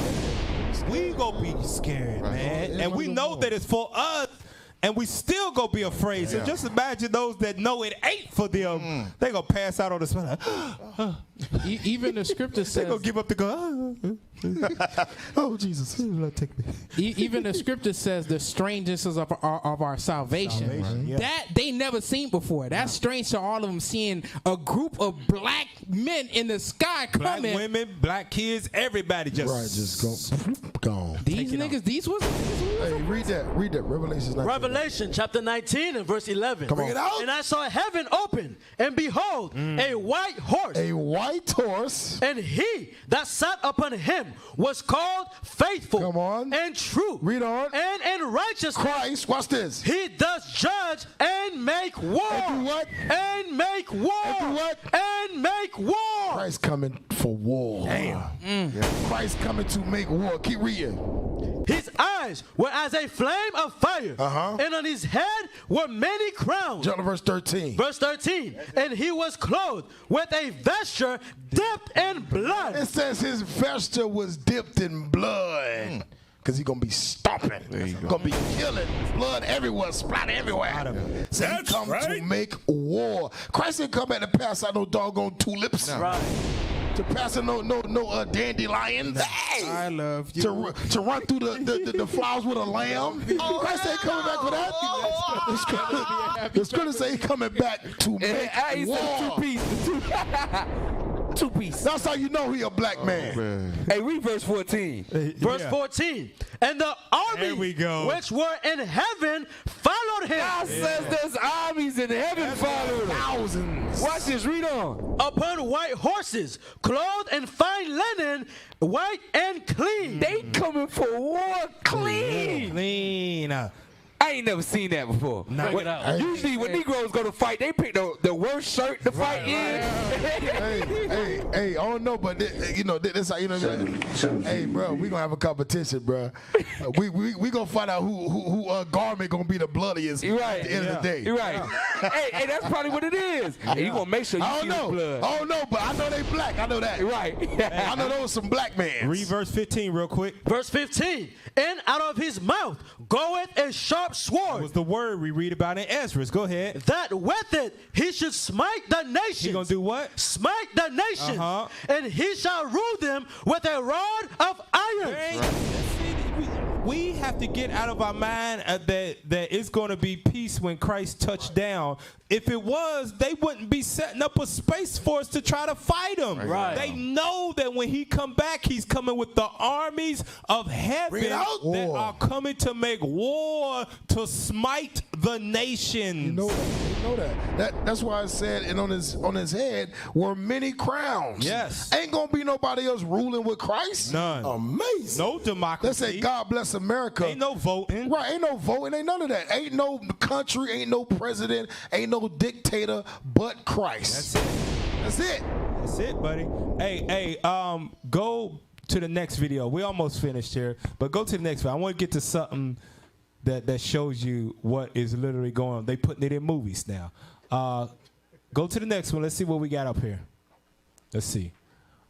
scared. We going to be scared, man. Yeah, And we know that it's for us, and we still going to be afraid. So just imagine those that know it ain't for them. They going to pass out on the spot. Even the scripture They says. going to give up the gun. Oh, Jesus. Take me. Even the scripture says the strangeness of our salvation. Yeah. That they never seen before. That's strange to all of them, seeing a group of black men in the sky Black coming. women, black kids, everybody just gone. These niggas, these was. Hey, read that. Revelations 19. Revelation chapter 19 and verse 11. Come on. Bring it out. And I saw heaven open, and behold, a white horse. A white horse. And he that sat upon him was called faithful. Come on. And true. Read on. And in righteousness. Christ, watch this. He does judge and make war. And do what? And make war. And do what? And make war. Christ coming for war. Damn. Christ coming to make war. Keep reading. His eyes were as a flame of fire. And on his head were many crowns. Jump to verse 13. Verse 13. And he was clothed with a vesture dipped in blood. It says his vesture was dipped in blood. Because he's going to be stomping. He's going to be killing. Blood everywhere. Splatter everywhere. So he come to make war. Christ didn't come back to pass out no doggone tulips. No. Right. To pass out no dandelions. Hey. I love you. To run through the flowers with a lamb. Christ ain't coming back for that. The scripture say he's coming back to make war. Two piece. That's how you know he a black man. Hey, read verse 14. Verse 14. And the army which were in heaven followed him. God says there's armies in heaven following him. Thousands. Watch this, read on. Upon white horses, clothed in fine linen, white and clean. They coming for war clean. Clean. I ain't never seen that before. Usually when Negroes go to fight, they pick the worst shirt to fight in. Hey, I don't know, but this how you know. Hey, bro, we gonna have a competition, bro. We gonna find out who garment gonna be the bloodiest at the end of the day. You're right. hey, that's probably what it is. Hey, you gonna make sure you see the blood. I don't know, but I know they black. I know that. Right. I know those some black men. Read verse 15 real quick. Verse 15. And out of his mouth goeth a sharp sword. That was the word we read about in Ezra. Go ahead. That with it he should smite the nations. He gonna do what? Smite the nations. And he shall rule them with a rod of iron. We have to get out of our mind that it's going to be peace when Christ touched down. If it was, they wouldn't be setting up a space force to try to fight him. Right. They know that when he come back, he's coming with the armies of heaven that are coming to make war to smite the nations. You know that. That's why I said, and on his head were many crowns. Yes. Ain't gonna be nobody else ruling with Christ. None. Amazing. No democracy. Let's say God bless America. Ain't no voting. Right, ain't no voting, ain't none of that. Ain't no country, ain't no president, ain't no dictator but Christ. That's it, buddy. Hey, go to the next video. We almost finished here, but go to the next video. I want to get to something that shows you what is literally going on. They putting it in movies now. Go to the next one. Let's see what we got up here. Let's see.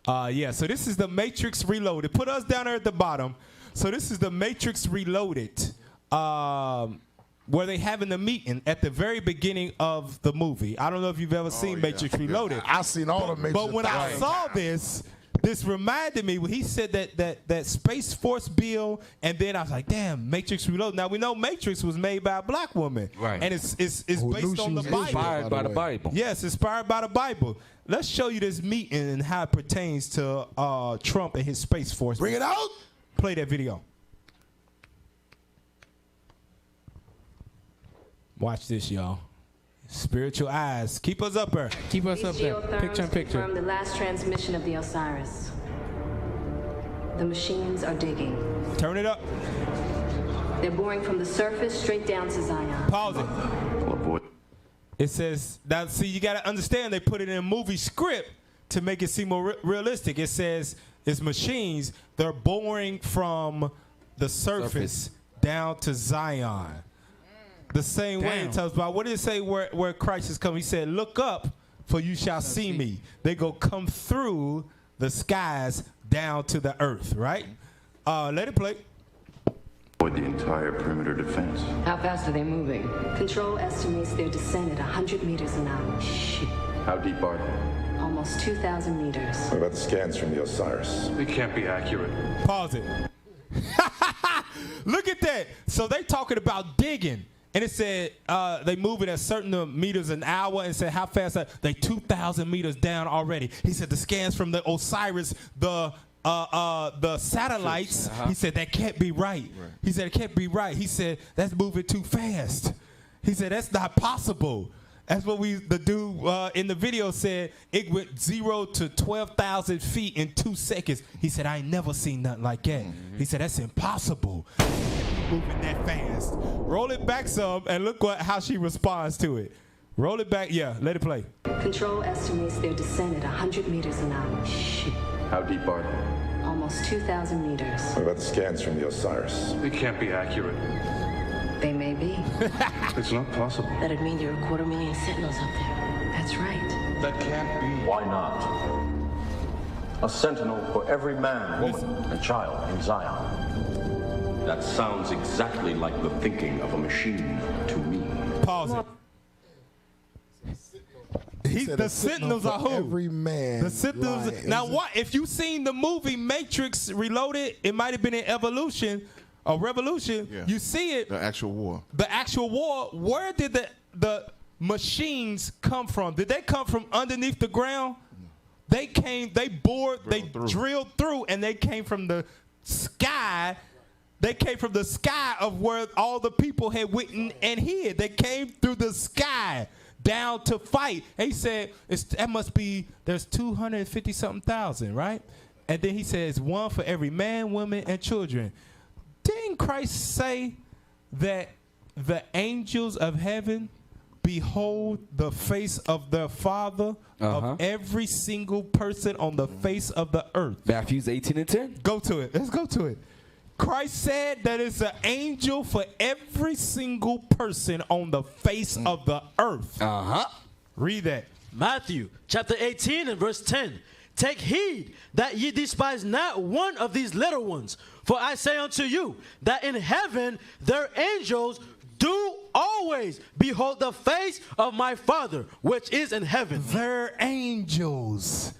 So this is the Matrix Reloaded. Put us down there at the bottom. So this is the Matrix Reloaded, where they having the meeting at the very beginning of the movie. I don't know if you've ever seen Matrix Reloaded. I've seen all the Matrix. But when I saw this reminded me when he said that Space Force bill, and then I was like, damn, Matrix Reloaded. Now we know Matrix was made by a black woman, right? And it's based on the Bible. Inspired by the Bible. Yes, inspired by the Bible. Let's show you this meeting and how it pertains to Trump and his Space Force. Bring it out. Play that video. Watch this, y'all. Spiritual eyes. Keep us up there. Keep us up there. Picture in picture. From the last transmission of the Osiris. The machines are digging. Turn it up. They're boring from the surface straight down to Zion. Pause it. It says, now see, you got to understand they put it in a movie script to make it seem more realistic. It says it's machines. They're boring from the surface down to Zion. The same way it tells about, what did it say where Christ is coming? He said, look up, for you shall see me. They go come through the skies down to the earth, right? Let it play. Avoid the entire perimeter defense. How fast are they moving? Control estimates their descent at 100 meters an hour. Shit. How deep are they? Almost 2,000 meters. What about the scans from the Osiris? They can't be accurate. Pause it. Look at that. So they talking about digging. And it said they moving at certain meters an hour, and said how fast are they? 2,000 meters down already. He said the scans from the Osiris, the satellites, he said that can't be right. He said it can't be right. He said that's moving too fast. He said that's not possible. That's what the dude in the video said. It went 0 to 12,000 feet in 2 seconds. He said, I ain't never seen nothing like that. He said, that's impossible. Moving that fast. Roll it back some and look how she responds to it. Roll it back. Yeah, let it play. Control estimates their descent at 100 meters an hour. Shit. How deep are they? Almost 2,000 meters. What about the scans from the Osiris? They can't be accurate. They may be. It's not possible. That'd mean there are 250,000 sentinels up there. That's right. That can't be. Why not? A sentinel for every man, woman, and child in Zion. That sounds exactly like the thinking of a machine to me. Pause it. The Sentinels are who? Every man. The Sentinels. Now, what? If you seen the movie Matrix Reloaded, it might have been in Evolution or Revolution. Yeah. You see it. The actual war. The actual war. Where did the machines come from? Did they come from underneath the ground? They drilled through, and they came from the sky. They came from the sky of where all the people had went and hid. They came through the sky down to fight. He said, that must be, there's 250-something thousand, right? And then he says, one for every man, woman, and children. Didn't Christ say that the angels of heaven behold the face of their Father of every single person on the face of the earth? Matthew 18:10. Go to it. Let's go to it. Christ said that it's an angel for every single person on the face of the earth. Read that. Matthew chapter 18 and verse 10. Take heed that ye despise not one of these little ones. For I say unto you that in heaven their angels do always behold the face of my Father which is in heaven. Their angels.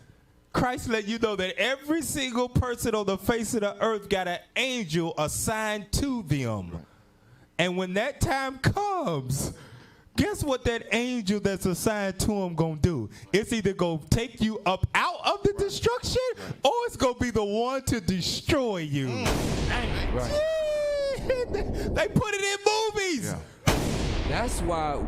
Christ let you know that every single person on the face of the earth got an angel assigned to them. And when that time comes, guess what that angel that's assigned to him gonna do? It's either gonna take you up out of the destruction, or it's gonna be the one to destroy you. They put it in movies. That's why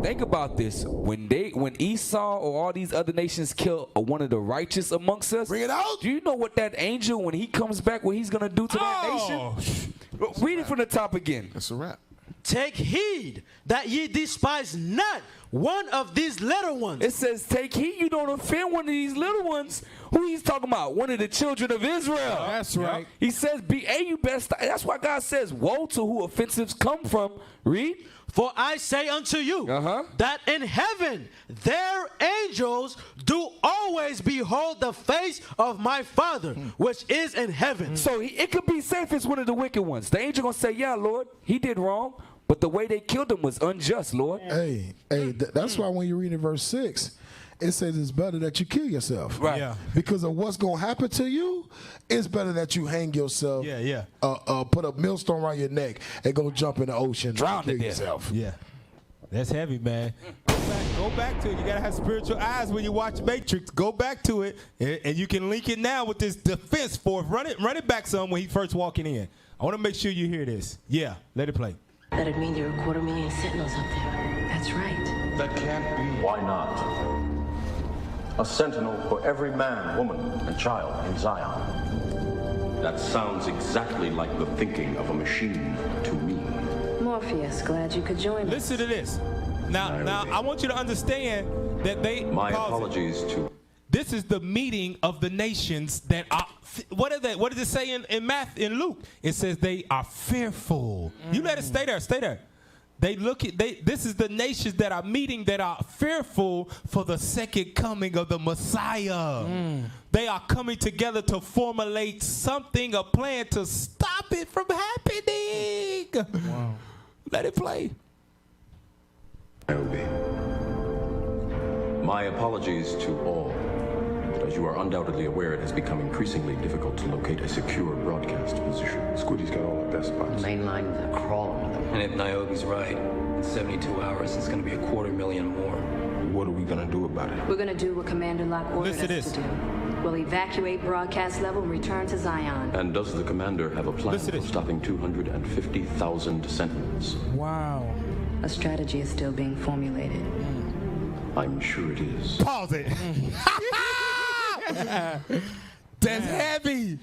think about this, when Esau or all these other nations kill one of the righteous amongst us, bring it out. Do you know what that angel, when he comes back, what he's gonna do to that nation? Read it from the top again. That's a wrap. Take heed that ye despise not one of these little ones. It says, take heed you don't offend one of these little ones. Who he's talking about? One of the children of Israel. That's right. He says, you best. That's why God says, woe to who offensives come from. Read. For I say unto you that in heaven their angels do always behold the face of my Father which is in heaven. So it could be safe as one of the wicked ones. The angel gonna say, yeah, Lord, he did wrong, but the way they killed him was unjust, Lord. Hey, that's why when you read in verse 6, it says it's better that you kill yourself. Right. Yeah. Because of what's going to happen to you, it's better that you hang yourself. Yeah. Put a millstone around your neck and go jump in the ocean. Drown and kill to death. yourself. Yeah. That's heavy, man. Go back to it. You got to have spiritual eyes when you watch Matrix. Go back to it, and you can link it now with this defense force. Run it back some when he first walking in. I want to make sure you hear this. Yeah, let it play. That'd mean there are 250,000 sentinels up there. That's right. That can't be. Why not? A sentinel for every man, woman, and child in Zion. That sounds exactly like the thinking of a machine to me. Morpheus, glad you could join us. Listen to this. Now, I want you to understand that My apologies to. This is the meeting of the nations that are. What does it say in Luke? It says they are fearful. You let it stay there. Stay there. This is the nations that are meeting that are fearful for the second coming of the Messiah. They are coming together to formulate something, a plan to stop it from happening. Wow. Let it play. My apologies to all. But as you are undoubtedly aware, it has become increasingly difficult to locate a secure broadcast position. Squiddy's got all the best spots. Main line, they're crawling with them. And if Niobe's right, in 72 hours, it's going to be 250,000 more. What are we going to do about it? We're going to do what Commander Locke ordered us to do. We'll evacuate broadcast level and return to Zion. And does the commander have a plan for stopping 250,000 sentinels? Wow. A strategy is still being formulated. I'm sure it is. Pause it. That's heavy.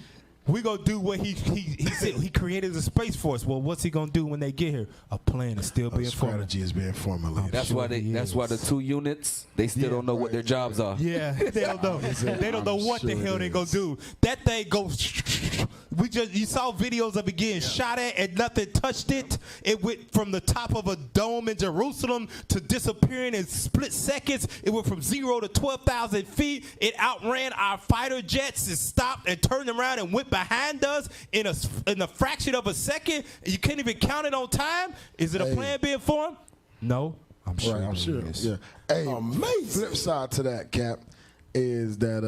We gonna do what he said. He created a space force. Well, what's he gonna do when they get here? A plan is still being formulated. Strategy is being formulated. That's why the 2 units, they still don't know what their jobs are. Yeah, they don't know. They don't know what the hell they gonna do. That thing goes. You saw videos of it getting shot at and nothing touched it. It went from the top of a dome in Jerusalem to disappearing in split seconds. It went from 0 to 12,000 feet. It outran our fighter jets. It stopped and turned around and went behind us in a fraction of a second. You can't even count it on time. Is it a plan being formed? No, I'm sure. Right, I'm sure. It is. Yeah. Hey, flip side to that, Cap, is that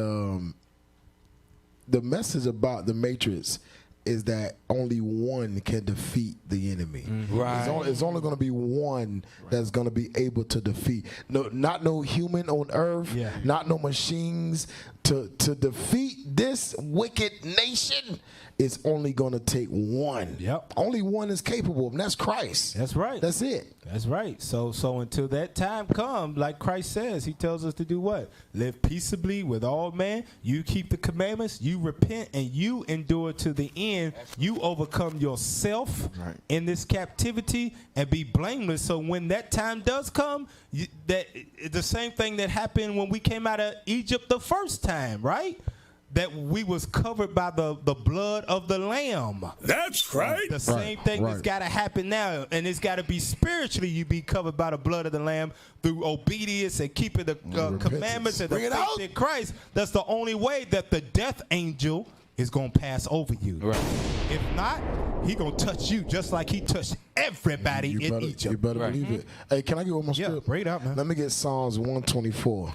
the message about the Matrix is that only one can defeat the enemy. Right. It's only going to be one that's going to be able to defeat. Not no human on earth, not no machines. To defeat this wicked nation, it's only going to take one. Yep. Only one is capable, and that's Christ. That's right. That's it. That's right. So until that time comes, like Christ says, he tells us to do what? Live peaceably with all men. You keep the commandments. You repent, and you endure to the end. You overcome yourself in this captivity and be blameless. So when that time does come, the same thing that happened when we came out of Egypt the first time, right? That we was covered by the blood of the Lamb. That's right. The same thing has got to happen now, and it's got to be spiritually. You be covered by the blood of the Lamb through obedience and keeping the commandments and the faith in Christ. That's the only way that the death angel is going to pass over you. Right. If not, he going to touch you just like he touched everybody in Egypt. You better believe it. Hey, can I get one more script? Yeah, bring it out, man. Let me get Psalms 124.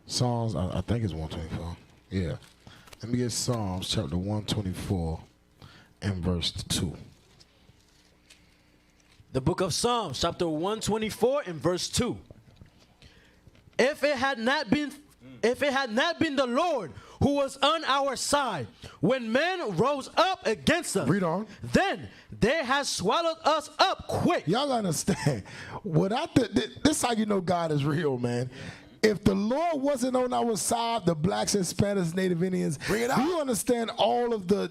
Psalms, I think it's 124. Yeah. Let me get Psalms chapter 124 and verse 2. The book of Psalms, chapter 124 and verse 2. If it had not been the Lord who was on our side, when men rose up against us, read on. Then they had swallowed us up quick. Y'all understand? This how you know God is real, man. If the Lord wasn't on our side, the blacks, Hispanics, Native Indians, do you understand all of the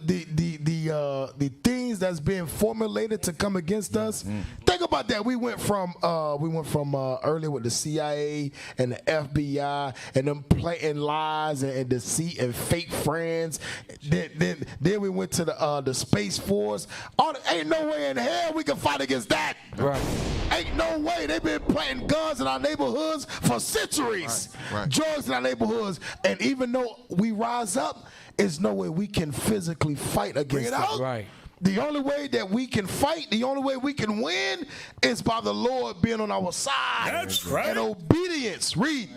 things that's being formulated to come against us? Think about that. We went from earlier with the CIA and the FBI and them planting lies and deceit and fake friends. Then we went to the Space Force. Ain't no way in hell we can fight against that. Right. Ain't no way. They've been planting guns in our neighborhoods for centuries. Drugs in our neighborhoods. And even though we rise up, there's no way we can physically fight against them. Right. The only way that we can fight, the only way we can win is by the Lord being on our side. That's right. And obedience. Read.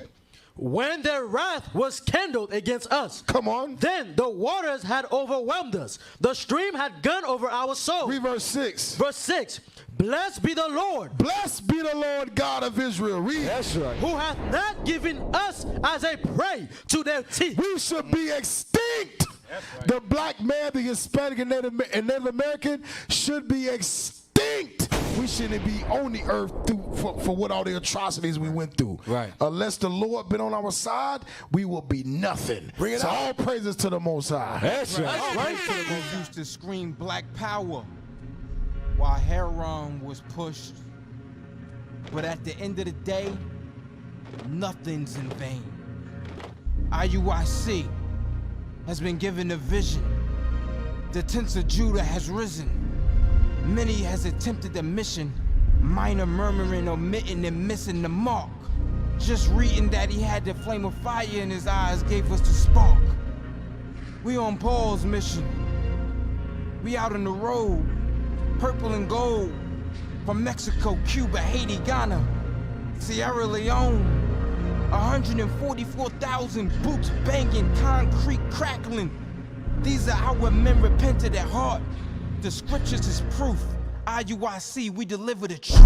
When their wrath was kindled against us, come on, then the waters had overwhelmed us. The stream had gone over our souls. Read verse 6. Verse 6. Blessed be the Lord. Blessed be the Lord God of Israel. Read. That's right. Who hath not given us as a prey to their teeth. We should be extinct. Right. The black man, the Hispanic, and Native American should be extinct. We shouldn't be on the earth for what all the atrocities we went through. Right. Unless the Lord been on our side, we will be nothing. So all praises to the Most High. That's right. All right. Used to scream black power while Heron was pushed. But at the end of the day, nothing's in vain. IUIC has been given a vision. The tents of Judah has risen. Many has attempted the mission, minor murmuring, omitting, and missing the mark. Just reading that he had the flame of fire in his eyes gave us the spark. We on Paul's mission. We out on the road, purple and gold, from Mexico, Cuba, Haiti, Ghana, Sierra Leone. 144,000 boots banging, concrete crackling. These are our men repented at heart. The scriptures is proof. IUIC, we deliver the truth.